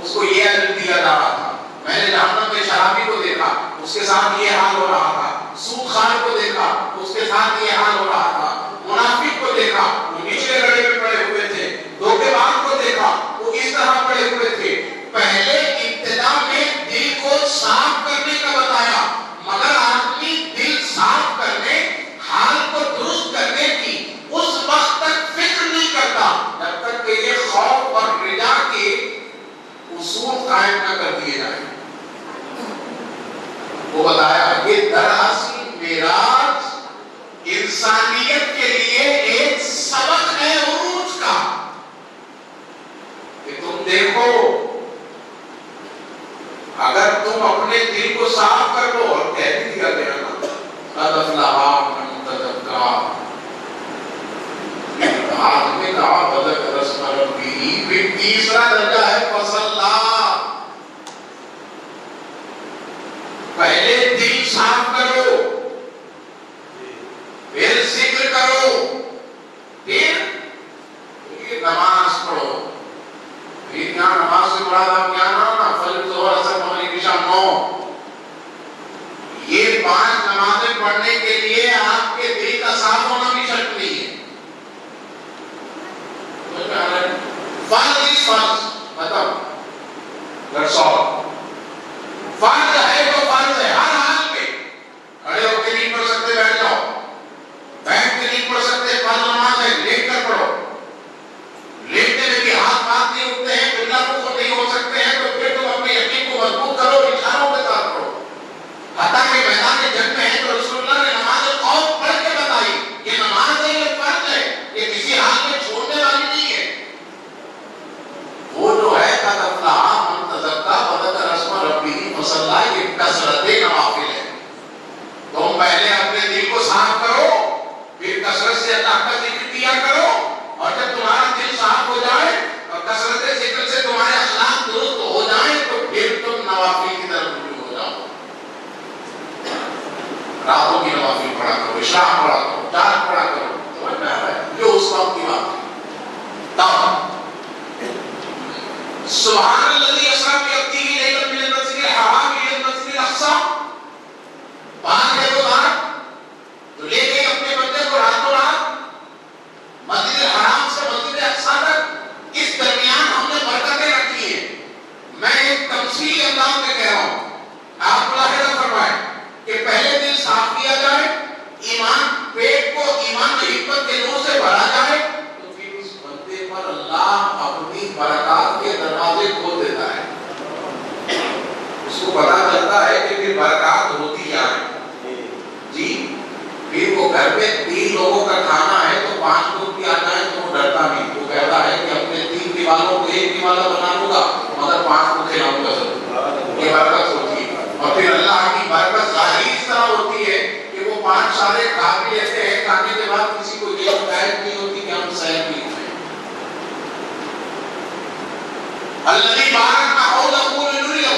اس کو یہ اجر دیا جا رہا تھا، میں نے جہنم میں شرابی کو دیکھا، اس کے ساتھ یہ حال ہو رہا تھا، سود خور کو دیکھا، اس کے ساتھ یہ حال ہو رہا تھا، منافق کو دیکھا، وہ نچلے گڑھے میں پڑے ہوئے تھے، دھوکے باز کو دیکھا، وہ اس طرح پڑے ہوئے تھے۔ پہلے ابتدا میں دل کو صاف کرنے کا بتایا، مگر آدمی دل صاف کرنے، حال کو درست کرنے کی اس وقت تک فکر نہیں کرتا جب تک کہ یہ خوف اور رجا کے اصول قائم نہ کر دیے جائیں۔ وہ بتایا یہ دراصل معراج انسانیت کے لیے ایک سبق ہے عروج کا، کہ تم دیکھو اگر تم اپنے دل کو صاف کر لو، اور کہہ بھی دیا گیا نا قد افلح من تزکا، آدمی کہا وذکر اسم ربہ، پھر تیسرا درجہ ہے فصلی، پہلے دل صاف کرو، پھر ذکر کرو، پھر نماز پڑھو۔ پھر یہاں نماز سے مراد آپ کیا نا فجر ظہر عصر مغرب عشاء 9، یہ 5 نمازیں پڑھنے کے لیے آپ کے دل کا صاف ہونا بھی شرط نہیں ہے۔ فرض فرض مطلب that's all، فرض ہے تو فرض ہے، ہر حال میں کھڑے ہو کے نہیں پڑھ سکتے بیٹھ جاؤ، بیٹھ کے نہیں پڑھ سکتے فرض نماز ہے لیٹ کر پڑھو، لیٹنے میں بھی ہاتھ نہیں اٹھتے ہیں، قبلہ کو نہیں ہو سکتے ہیں، تو پھر تم اپنے یقین کو مضبوط کرو، اشاروں کے ساتھ پڑھو۔ حتیٰ کہ میدان جنگ میں ہے تو رسول اللہ نے نماز خوف پڑھ کے بتائی، یہ نماز ہے، یہ فرض ہے، یہ کسی حال میں چھوڑنے والی نہیں ہے۔ وہ جو ہے قد افلح من تزکا وذکر اسم ربہ فصلی، یہ کثرت نوافل ہے۔ تم پہلے اپنے دل کو صاف کرو، پھر کثرت سے اللہ کا ذکر کیا کرو، اور جب تمہارا دل صاف ہو جائے اور کثرت ذکر سے تمہارے اخلاق درست ہو جائیں تو پھر تم نوافل کی طرف رجوع ہو جاؤ۔ راتوں کی نوافل پڑھا کرو، اشراق پڑھا کرو، چاند پڑھا کرو، سمجھ میں آ رہا ہے؟ یہ اس وقت کی بات ہے۔ سبحان الذی اسریٰ بعبدہ لیلا من المسجد الحرام الی المسجد الاقصی، باہر ہے وہ بات جو لے گئی اپنے بندے کو راتوں رات مسجد الحرام سے مسجد اقصی تک، اس درمیان ہم نے برکتیں رکھی ہیں۔ میں ایک تمثیلی انداز میں کہہ رہا ہوں، آپ ملاحظہ فرمائیں کہ پہلے دل صاف کیا جائے، ایمان پیٹ کو ایمان کی حکمت کے نور سے بھرا جائے، تو پھر اس بندے پر اللہ اپنی برکات کے دروازے کھول دیتا ہے۔ اس کو پتا چلتا ہے کہ پھر برکات ہوتی کیا ہے جی، پھر وہ گھر میں 3 لوگوں کا کھانا ہے تو 5 لوگ بھی آ جائیں تو وہ ڈرتا نہیں، وہ کہتا ہے کہ اپنے 3 دیوالوں کو 1 دیوالا بنا لوں گا مگر 5 کو کھلاؤں گا ضرور۔ یہ برکت ہوتی ہے، اور پھر اللہ کی برکت ظاہری اس طرح ہوتی ہے کہ وہ 5 سارے کھا بھی لیتے ہیں، کھانے کے بعد کسی کو یہ شکایت نہیں ہوتی کہ ہم صحت نہیں ہوئے۔ الذی بارکنا حولہ لنریہ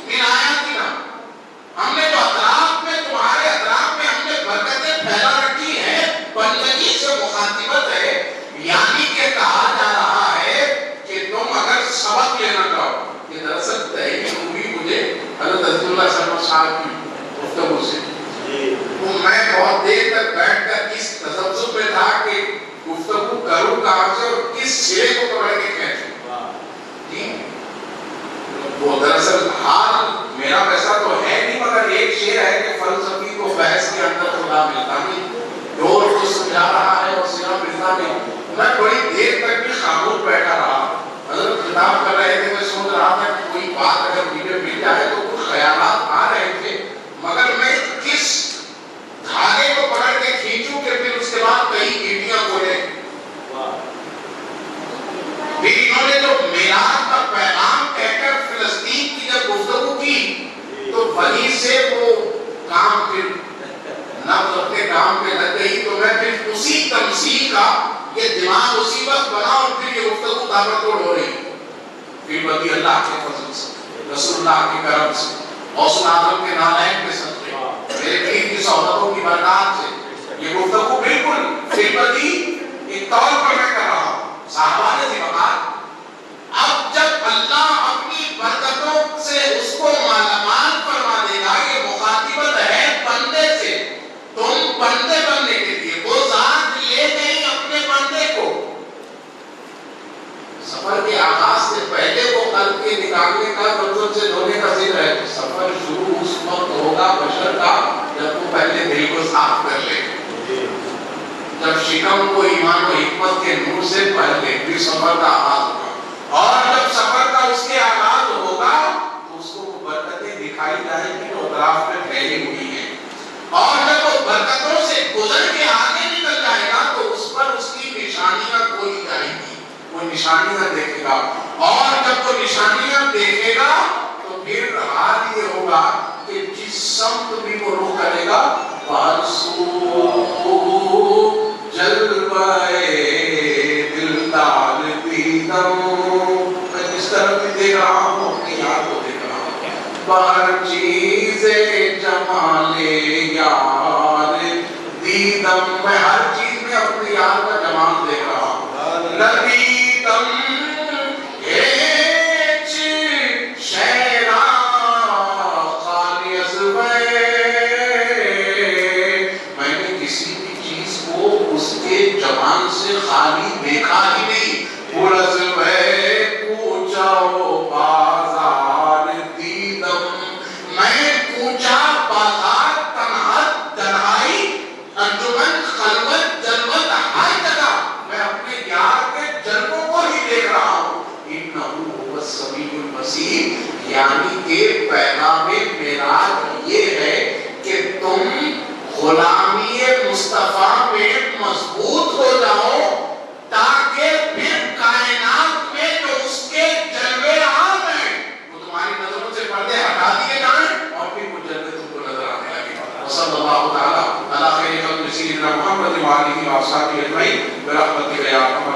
من آیاتنا، ہم نے جو اطراف میں تمہارے اطراف میں ہم نے برکتیں پھیلا رکھی ہیں، بندگی سے مخاطبت ہے، یعنی کہ کہا جا رہا ہے کہ تم اگر سبق لینا چاہو، یہ دراصل تحقیق ہوئی مجھے حضرت عزیز اللہ سلمان صاحب کی گفتگو سے، تو میں بہت دیر تک بیٹھ کر اس تذبذب میں تھا کہ گفتگو کروں کہاں سے اور کس سرے کو پکڑ کے کھینچوں۔ وہ دراصل حال میرا ویسا تو ہے نہیں، مگر ایک شعر ہے کہ فلسفی کو بحث کے اندر خدا ملتا نہیں، ڈور کو سمجھا رہا ہے اور سرا ملتا نہیں۔ میں بڑی دیر تک بھی خاموش بیٹھا رہا، حضرت خطاب کر رہے تھے، میں سوچ رہا تھا کہ کوئی بات اگر مجھے مل جائے تو کچھ خیالات آ رہے تھے، مگر میں کس دھاگے کو پکڑ کے کھینچوں کہ پھر اس کے بعد کئی گیٹیاں کھولے۔ پھر انہوں نے جو معراج کا پیغام کہہ کر فلسطین کی جب گفتگو کی تو وہیں سے وہ کام پھر نبض اپنے کام پہ لگ گئی، تو میں پھر اسی تمثیل کا یہ دماغ اسی وقت بنا اور پھر یہ گفتگو تابڑتوڑ ہو رہی، پھر بدی اللہ کے فضل سے، رسول اللہ کے کرم سے، غوث اعظم کے نالین کے صدقے، میرے پیر کی صحبتوں کی برکات سے یہ گفتگو بالکل پھر بدی ایک طور پر میں کر رہا ہوں۔ صحابہ نے ذکر، اب جب اللہ اپنی برکتوں سے اس کو نکالنے کا زمزم سے دھونے کا ذکر ہے. سفر شروع اس وقت ہوگا بشر کا جب وہ پہلے دل کو صاف کر لے, جب شکم کو ایمان و حکمت کے نور سے بھر لے, پھر سفر کا آغاز ہوگا. اور جب سفر کا اس کے آغاز ہوگا تو اس کو وہ برکتیں دکھائی جائیں گی جو اطراف میں پھیلی ہوئی ہیں. اور جب وہ برکتوں سے گزر کے آگے نکل جائے گا تو اس پر اس کی نشانیاں کھولی جائیں گی, وہ نشانیاں دیکھے گا. اور جب وہ نشانیاں دیکھے گا تو پھر حال یہ ہوگا کہ جس سمت بھی وہ رخ کرے گا جلوائے دلدار دیدم, میں جس طرف بھی دیکھ رہا ہوں اپنی یاد کو دیکھ رہا ہوں. بہر چیز جمال یار دیدم, میں ہر چیز میں اپنی یاد کا جمال دیکھ رہا ہوں. ندیدم ایچ شیرا خالی ازوے, میں نے کسی بھی چیز کو اس کے جمال سے خالی دیکھا ہی نہیں. ازوے کوچا بازار دیدم, میں کوچا بازار تنہا تنہائی انجمن خلوت جلوت ہر جگہ میں اپنے یار کے جلووں کو ہی دیکھ رہا ہوں. انہو هو السمیع البصیر, یعنی کہ پیغام معراج یہ ہے کہ تم غلامی مصطفیٰ میں مضبوط ہو جاؤ تاکہ پھر کائنات میں جو اس کے جلوے عام ہیں وہ تمہاری نظروں سے پردے ہٹا دیے جائیں اور پھر وہ جلوے تم کو نظر آنے لگے. صلی اللہ تعالیٰ علی خیر خلق سیدنا محمد و آلہ و صحبہ اجمعین برحمتک یا ارحم